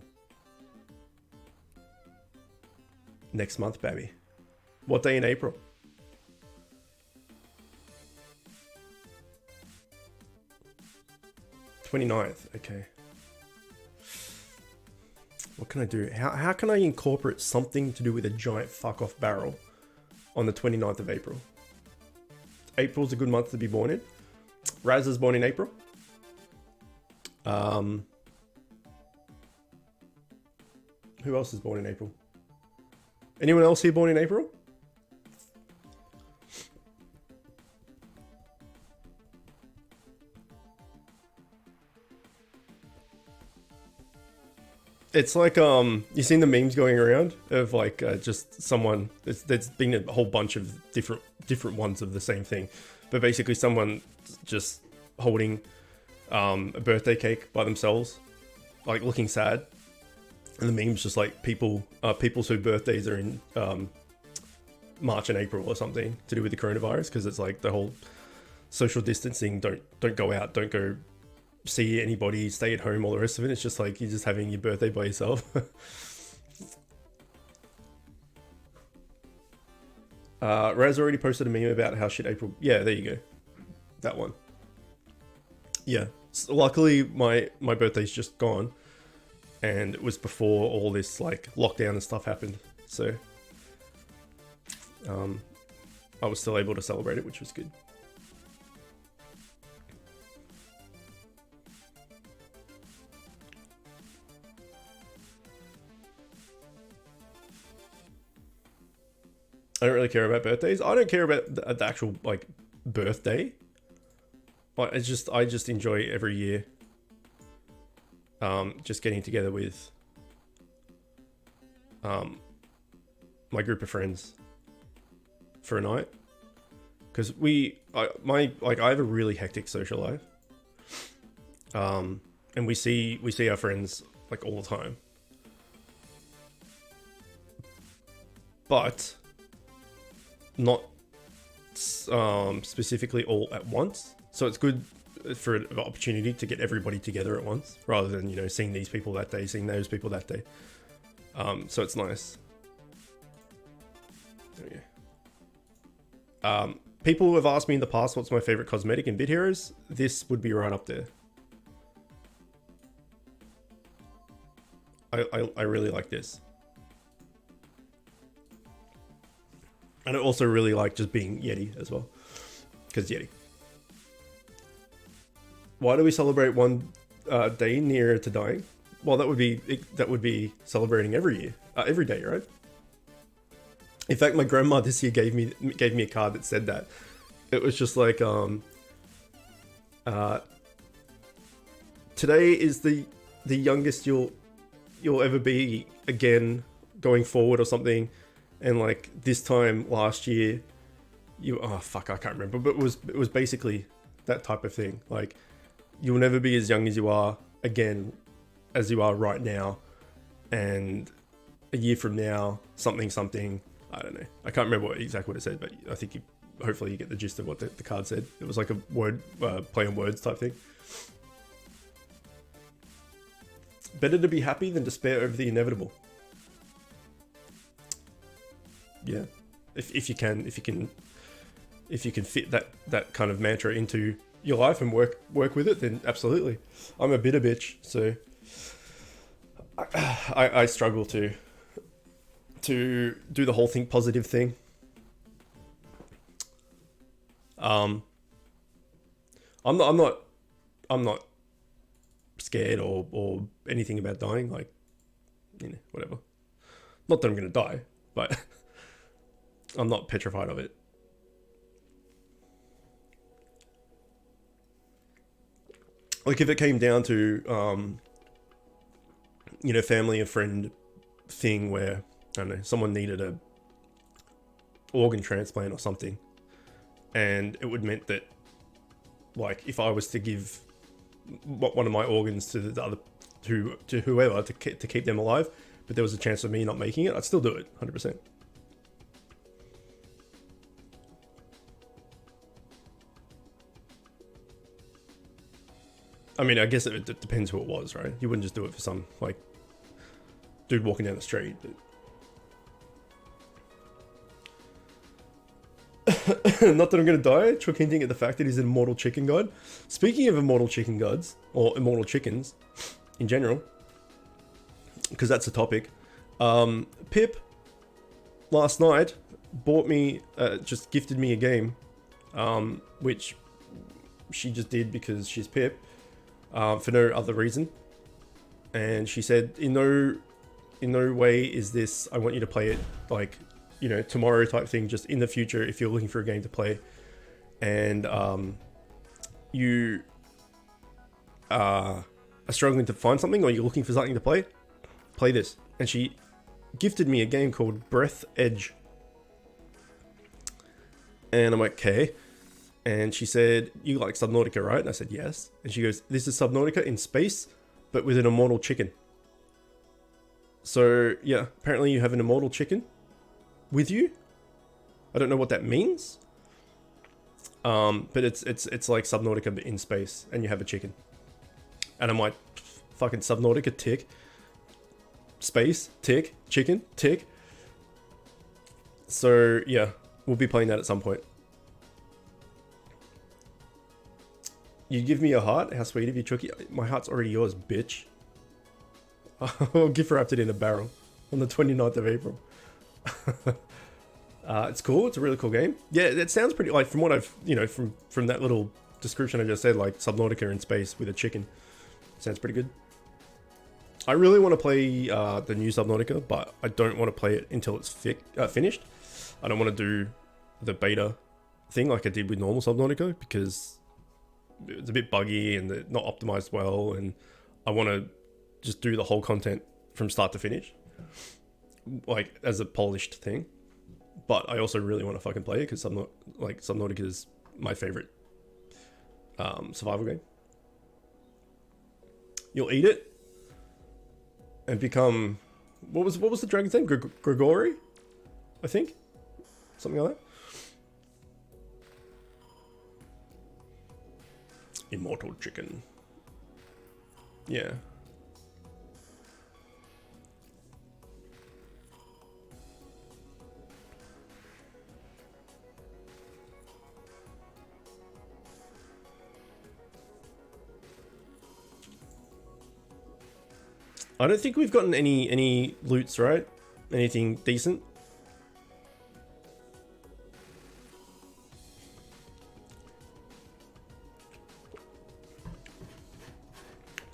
Next month, baby. What day in April? 29th. Okay. What can I do? How can I incorporate something to do with a giant fuck off barrel on the 29th of April? April's a good month to be born in. Raz is born in April. Who else is born in April? Anyone else here born in April? It's like, you seen the memes going around of like, just someone, there's been a whole bunch of different ones of the same thing, but basically someone just holding, a birthday cake by themselves, like looking sad. And the meme's just like people's whose birthdays are in, March and April or something to do with the coronavirus. Cause it's like the whole social distancing, don't go out, don't go see anybody, stay at home, all the rest of it. It's just like you're just having your birthday by yourself. Raz already posted a meme about how shit April. Yeah, there you go. That one. Yeah. So luckily my birthday's just gone. And it was before all this like lockdown and stuff happened. So I was still able to celebrate it, which was good. I don't really care about birthdays. I don't care about the actual like birthday. Like I just enjoy every year. Just getting together with my group of friends for a night, because I have a really hectic social life, and we see our friends like all the time, but not specifically all at once. So it's good for an opportunity to get everybody together at once, rather than, you know, seeing these people that day, seeing those people that day. So it's nice. There we go. People have asked me in the past what's my favorite cosmetic in Bit Heroes. This would be right up there. I really like this. And I also really like just being Yeti as well, because Yeti. Why do we celebrate one day nearer to dying? Well, that would be celebrating every year, every day, right? In fact, my grandma this year gave me a card that said that. It was just like, today is the youngest you'll ever be again going forward or something, and like this time last year, I can't remember, but it was basically that type of thing. Like, you'll never be as young as you are again as you are right now, and a year from now, something. I don't know. I can't remember exactly what it said, but I think hopefully you get the gist of what the card said. It was like a word play on words type thing. Better to be happy than despair over the inevitable. Yeah, if you can fit that kind of mantra into your life and work with it, then absolutely. I'm a bitter bitch, so I struggle to do the whole think positive thing. I'm not scared or anything about dying. Like, whatever. Not that I'm gonna die, but I'm not petrified of it. Like, if it came down to family and friend thing where, I don't know, someone needed a organ transplant or something, and it would meant that, like, if I was to give one of my organs to the other, to whoever, to keep them alive, but there was a chance of me not making it, I'd still do it 100%. I mean, I guess it depends who it was, right? You wouldn't just do it for some, like, dude walking down the street. Not that I'm going to die. Chook hinting at the fact that he's an immortal chicken god. Speaking of immortal chicken gods, or immortal chickens in general, because that's a topic, Pip last night just gifted me a game, which she just did because she's Pip, for no other reason. And she said, in no way is this, I want you to play it like, tomorrow type thing, just in the future if you're looking for a game to play and you are struggling to find something, or you're looking for something to play this. And she gifted me a game called Breath Edge. And I'm like, okay. And she said, you like Subnautica, right? And I said, yes. And she goes, this is Subnautica in space, but with an immortal chicken. So yeah, apparently you have an immortal chicken with you. I don't know what that means. But it's like Subnautica but in space, and you have a chicken. And I'm like, fucking Subnautica, tick. Space, tick. Chicken, tick. So yeah, we'll be playing that at some point. You give me a heart? How sweet of you, Chooky. My heart's already yours, bitch. I'll gift wrapped it in a barrel on the 29th of April. It's cool. It's a really cool game. Yeah, it sounds pretty, like, from what I've, from that little description I just said, like Subnautica in space with a chicken. Sounds pretty good. I really want to play the new Subnautica, but I don't want to play it until it's finished. I don't want to do the beta thing like I did with normal Subnautica, because it's a bit buggy and it's not optimized well, and I want to just do the whole content from start to finish, like as a polished thing. But I also really want to fucking play it because Subnautica is my favorite survival game. You'll eat it and become, what was the dragon's name? Gregory, I think, something like that. Immortal chicken. Yeah. I don't think we've gotten any loots, right? Anything decent?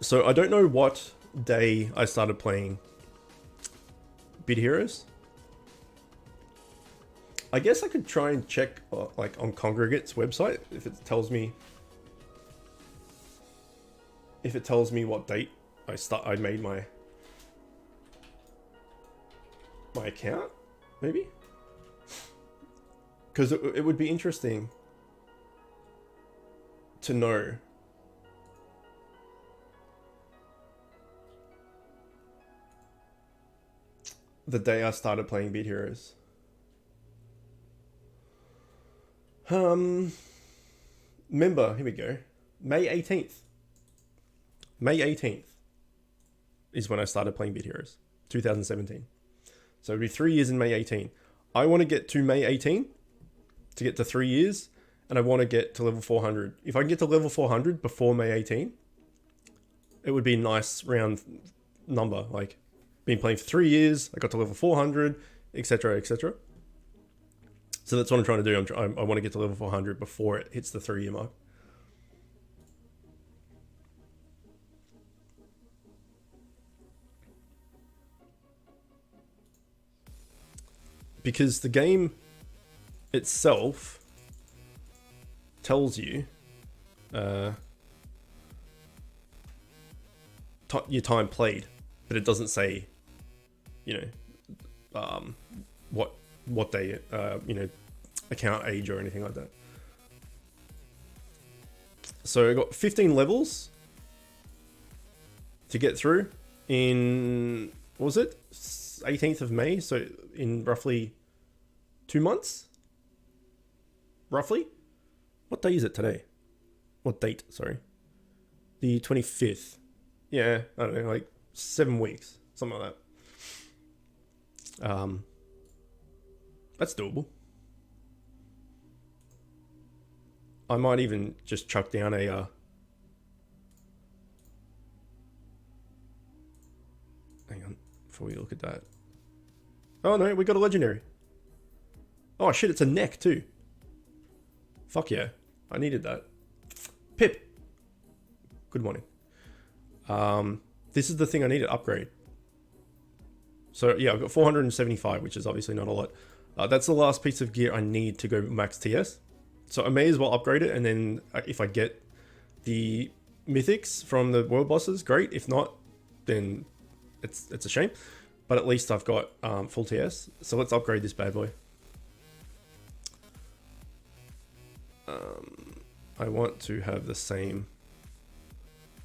So I don't know what day I started playing Bit Heroes. I guess I could try and check like on Congregate's website if it tells me what date I made my account, maybe, because it would be interesting to know the day I started playing Beat Heroes. Remember, here we go. May 18th. May 18th is when I started playing Beat Heroes, 2017. So it'll be 3 years in May 18. I want to get to May 18 to get to 3 years, and I want to get to level 400. If I can get to level 400 before May 18, it would be a nice round number. Like, been playing for 3 years, I got to level 400, etc., etc. So that's what I'm trying to do. I want to get to level 400 before it hits the 3 year mark. Because the game itself tells you your time played, but it doesn't say, what day, account age or anything like that. So I got 15 levels to get through in, what was it? 18th of May, so in roughly 2 months? Roughly? What day is it today? What date, sorry? The 25th. Yeah, I don't know, like 7 weeks, something like that. That's doable. I might even just chuck down a hang on, before we look at that. Oh no, we got a legendary. Oh shit, it's a neck too. Fuck yeah, I needed that. Pip. Good morning. This is the thing I need to upgrade. So yeah, I've got 475, which is obviously not a lot. That's the last piece of gear I need to go max TS. So I may as well upgrade it, and then if I get the mythics from the world bosses, great. If not, then it's a shame. But at least I've got full TS. So let's upgrade this bad boy. I want to have the same.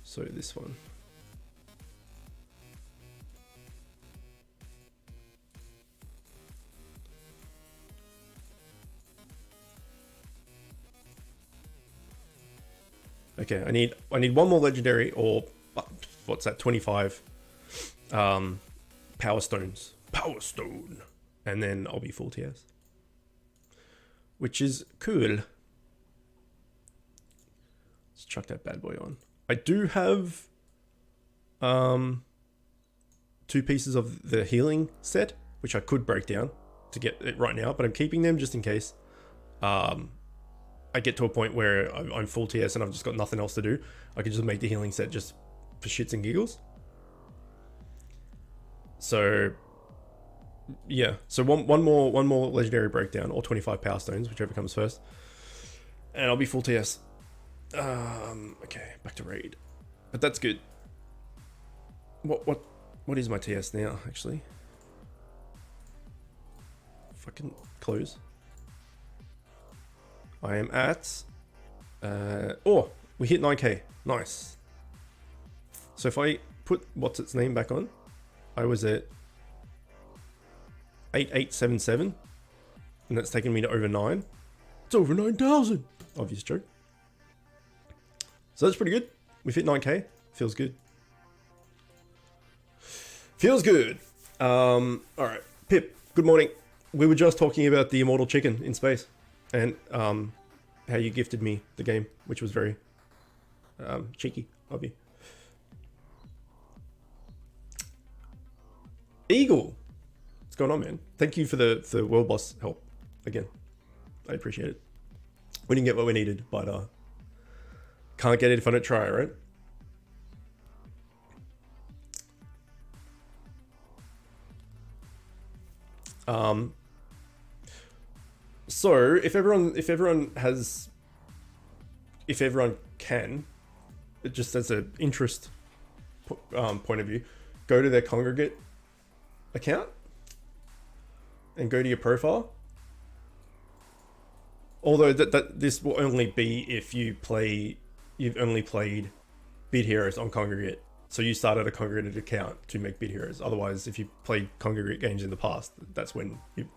So this one. Okay, I need one more legendary, or what's that? 25 power stones. Power stone, and then I'll be full TS, which is cool. Let's chuck that bad boy on. I do have 2 pieces of the healing set, which I could break down to get it right now, but I'm keeping them just in case I get to a point where I'm full TS and I've just got nothing else to do. I can just make the healing set just for shits and giggles. So yeah, so one more legendary breakdown, or 25 power stones, whichever comes first, and I'll be full TS. Okay, back to raid, but that's good. What is my TS now? Actually, fucking close. I am at we hit 9k. Nice. So if I put what's its name back on, I was at 8877, and that's taken me to over 9. It's over 9,000. Obvious joke. So that's pretty good. We've hit 9k. Feels good. Feels good. All right, Pip. Good morning. We were just talking about the immortal chicken in space, and how you gifted me the game, which was very cheeky of you. Eagle, what's going on, man? Thank you for the world boss help again. I appreciate it. We didn't get what we needed, but can't get it if I don't try, right? So if everyone can, just as an interest point of view, go to their congregate account and go to your profile. Although this will only be if you've only played Bid Heroes on Congregate. So you started a Congregate account to make Bid Heroes. Otherwise, if you played Congregate games in the past, that's when you.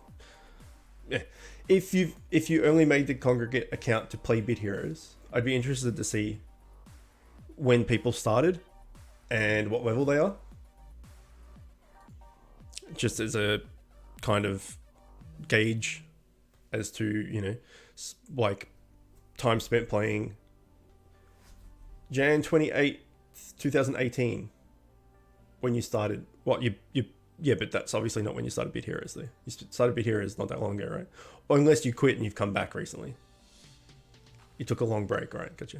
Yeah. If you only made the Congregate account to play Bid Heroes, I'd be interested to see when people started and what level they are. Just as a kind of gauge as to, like time spent playing. Jan 28th, 2018, when you started. Yeah, but that's obviously not when you started Bid Heroes, though. You started Bid Heroes not that long ago, right? Or unless you quit and you've come back recently. You took a long break, right? Gotcha.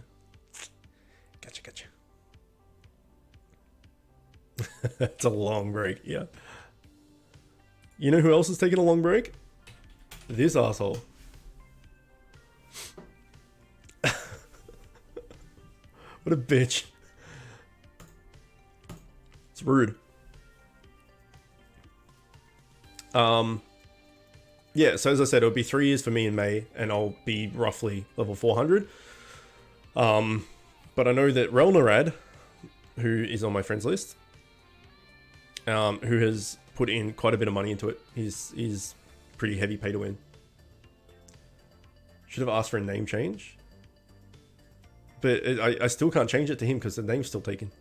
It's a long break, yeah. You know who else is taking a long break? This asshole. What a bitch. It's rude. Yeah, so as I said, it'll be 3 years for me in May, and I'll be roughly level 400. But I know that Relnorad, who is on my friends list, who has put in quite a bit of money into it, he's pretty heavy pay to win. Should have asked for a name change. But I still can't change it to him because the name's still taken.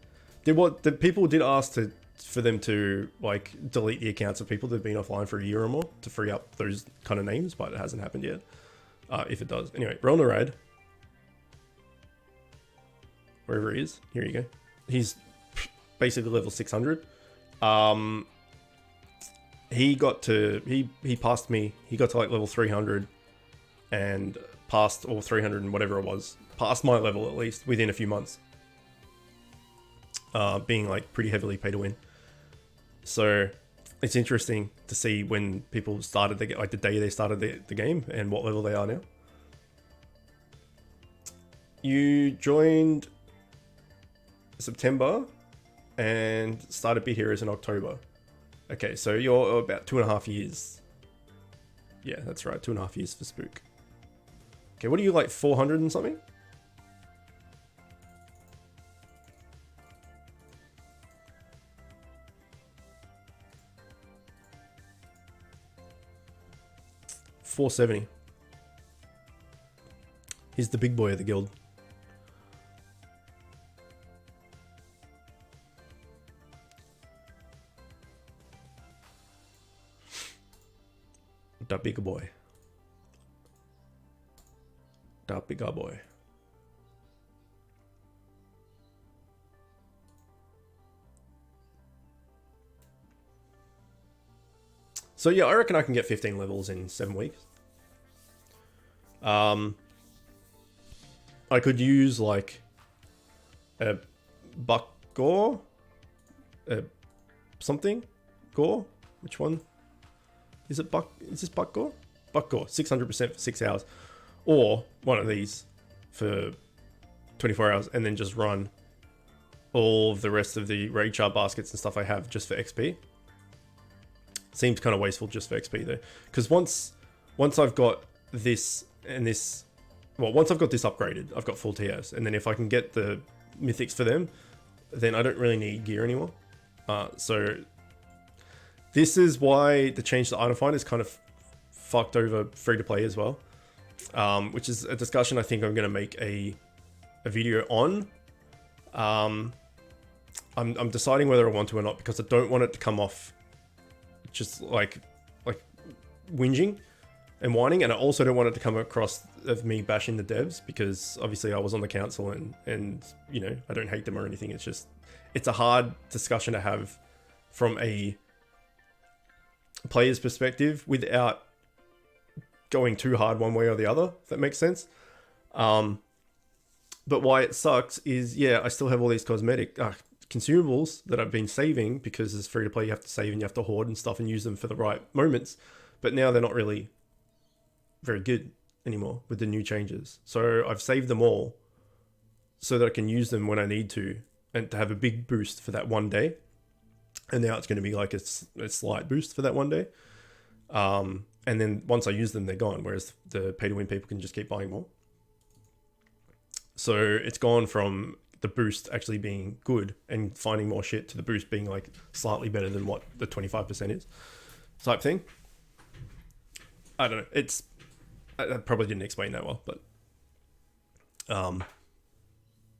The people did ask for them to like delete the accounts of people that have been offline for a year or more to free up those kind of names, but it hasn't happened yet. If it does. Anyway, Relnorad, wherever he is, here you go. He's basically level 600. He passed me. He got to like level 300 and passed, or 300 and whatever it was, past my level at least within a few months. Being like pretty heavily pay to win. So it's interesting to see when people started the day they started the game and what level they are now. You joined September and started Bid Heroes in October. Okay, so you're about 2.5 years. Yeah, that's right, 2.5 years for Spook. Okay, what are you, like 400 and something? $470. He's the big boy of the guild. The bigger boy. The bigger boy. So yeah, I reckon I can get 15 levels in 7 weeks. I could use like a buck gore, something gore. Which one is it? Is this buck gore? Buck gore, 600% for 6 hours, or one of these for 24 hours, and then just run all of the rest of the raid chart baskets and stuff I have just for XP. Seems kind of wasteful just for XP though, because once I've got this and this, well, once I've got this upgraded, I've got full TOs, and then if I can get the mythics for them, then I don't really need gear anymore. So this is why the change to item find is kind of fucked over free to play as well, which is a discussion I think I'm going to make a video on. I'm deciding whether I want to or not, because I don't want it to come off just like whinging and whining, and I also don't want it to come across of me bashing the devs, because obviously I was on the council and you know, I don't hate them or anything. It's just, it's a hard discussion to have from a player's perspective without going too hard one way or the other, if that makes sense. But why it sucks is, yeah, I still have all these cosmetic consumables that I've been saving, because as free to play you have to save and you have to hoard and stuff and use them for the right moments, but now they're not really very good anymore with the new changes. So I've saved them all so that I can use them when I need to, and to have a big boost for that one day. And now it's going to be like a slight boost for that one day. And then once I use them, they're gone. Whereas the pay to win people can just keep buying more. So it's gone from the boost actually being good and finding more shit to the boost being like slightly better than what the 25% is type thing. I don't know. I probably didn't explain that well, but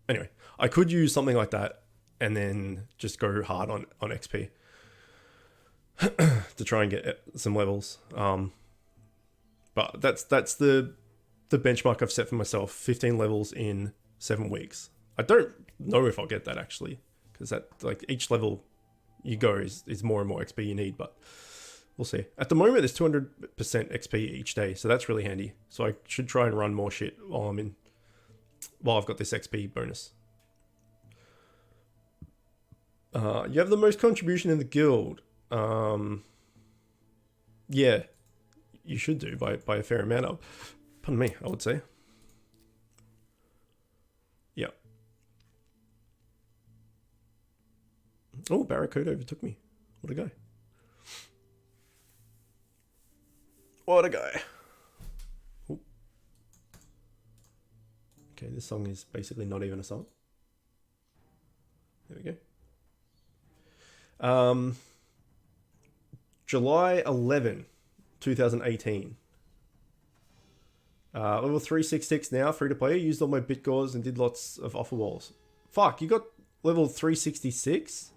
anyway, I could use something like that and then just go hard on XP to try and get some levels. But that's the benchmark I've set for myself, 15 levels in 7 weeks. I don't know if I'll get that actually, because that, like, each level you go is more and more XP you need, but we'll see. At the moment, there's 200% XP each day, so that's really handy. So I should try and run more shit while I've got this XP bonus. You have the most contribution in the guild. Yeah, you should do by a fair amount. Pardon me, I would say. Yeah. Oh, Barracuda overtook me. What a guy. What a guy. Ooh. Okay, this song is basically not even a song. There we go. July 11, 2018. Level 366 now, free to play. Used all my bitgores and did lots of offer walls. Fuck, you got level 366?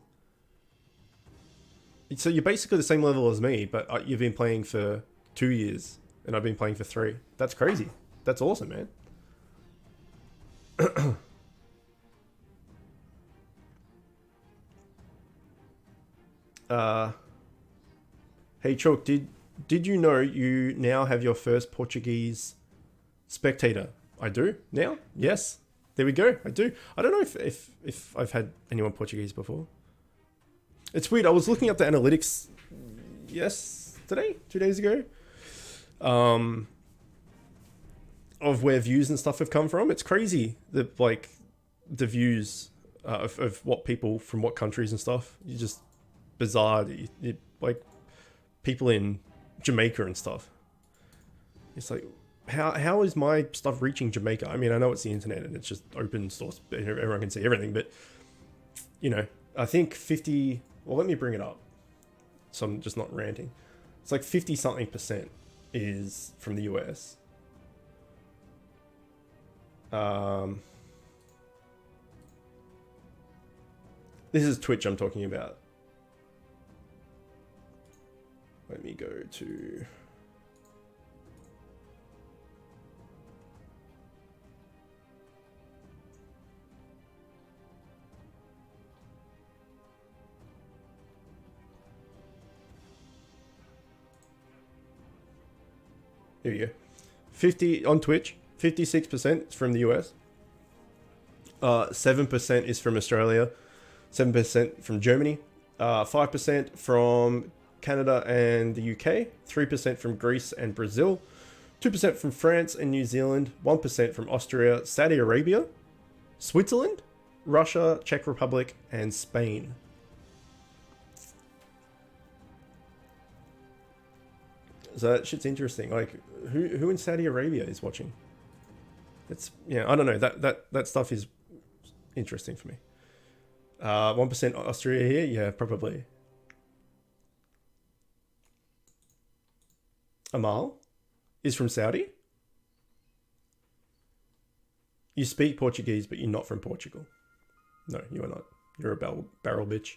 So you're basically the same level as me, but you've been playing for 2 years and I've been playing for 3. That's crazy. That's awesome, man. Hey Chook, did you know you now have your first Portuguese spectator? I do now. Yes, there we go. I do. I don't know if I've had anyone Portuguese before. It's weird. I was looking up the analytics yesterday, 2 days ago, of where views and stuff have come from. It's crazy the views of what people from what countries and stuff. You just bizarre. Like people in Jamaica and stuff. It's like, how is my stuff reaching Jamaica? I mean, I know it's the internet and it's just open source, everyone can see everything, but you know, I think 50, well, let me bring it up so I'm just not ranting. It's like 50 something % is from the US. This is Twitch I'm talking about. Let me go to... Here you go. 50 on Twitch, 56% is from the US. 7% is from Australia. 7% from Germany. 5% from Canada and the UK. 3% from Greece and Brazil. 2% from France and New Zealand. 1% from Austria, Saudi Arabia, Switzerland, Russia, Czech Republic, and Spain. So that shit's interesting. Like, who in Saudi Arabia is watching? It's, yeah, I don't know. That stuff is interesting for me. 1% Austria here, yeah, probably. Amal is from Saudi. You speak Portuguese, but you're not from Portugal. No, you are not. You're a barrel bitch.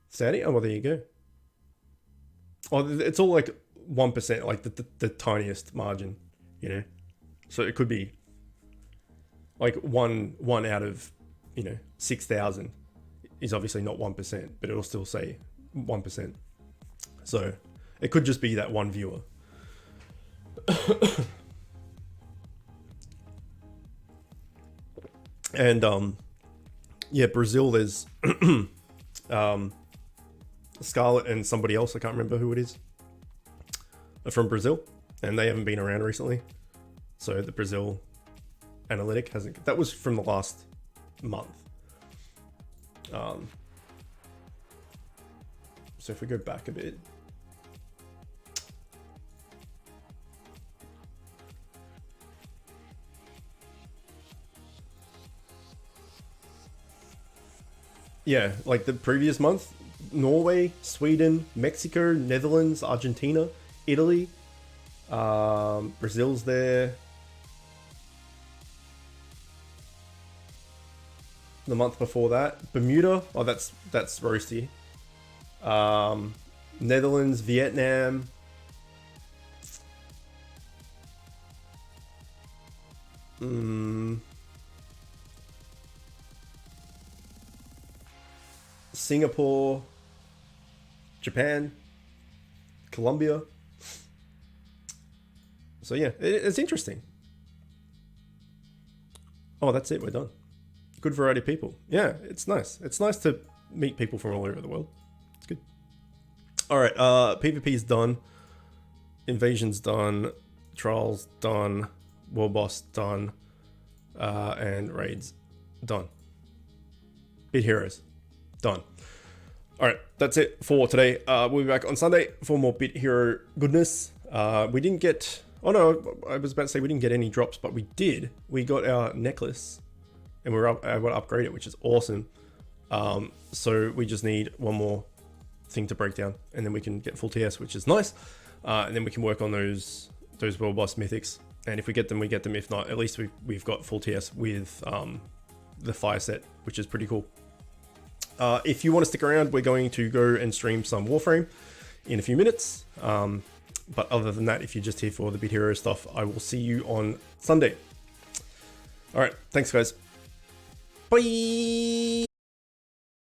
Saudi? Oh, well, there you go. Oh, it's all like 1%, like the tiniest margin, you know? So it could be like one out of, 6,000 is obviously not 1%, but it'll still say 1%. So it could just be that one viewer. And yeah, Brazil, there's Scarlett and somebody else, I can't remember who it is, from Brazil. and they haven't been around recently. So the Brazil analytic hasn't. That was from the last month. So if we go back a bit, yeah, like the previous month, Norway, Sweden, Mexico, Netherlands, Argentina, Italy, Brazil's there. The month before that, Bermuda. Oh, that's roasty. Netherlands, Vietnam. Singapore, Japan, Colombia. So yeah, it's interesting. Oh, that's it. We're done. Good variety of people. Yeah, it's nice. It's nice to meet people from all over the world. It's good. All right, PvP's done. Invasion's done. Trials done. World Boss done. And Raids done. Bit Heroes done. All right, that's it for today. We'll be back on Sunday for more Bit Hero goodness. We didn't get... Oh no, I was about to say we didn't get any drops, but we did. We got our necklace and we're able to upgrade it, which is awesome. So we just need one more thing to break down and then we can get full TS, which is nice. And then we can work on those World Boss mythics. And if we get them, we get them. If not, at least we've got full TS with the fire set, which is pretty cool. If you want to stick around, we're going to go and stream some Warframe in a few minutes. But other than that, if you're just here for the Bit Hero stuff, I will see you on Sunday. All right, thanks guys. Bye.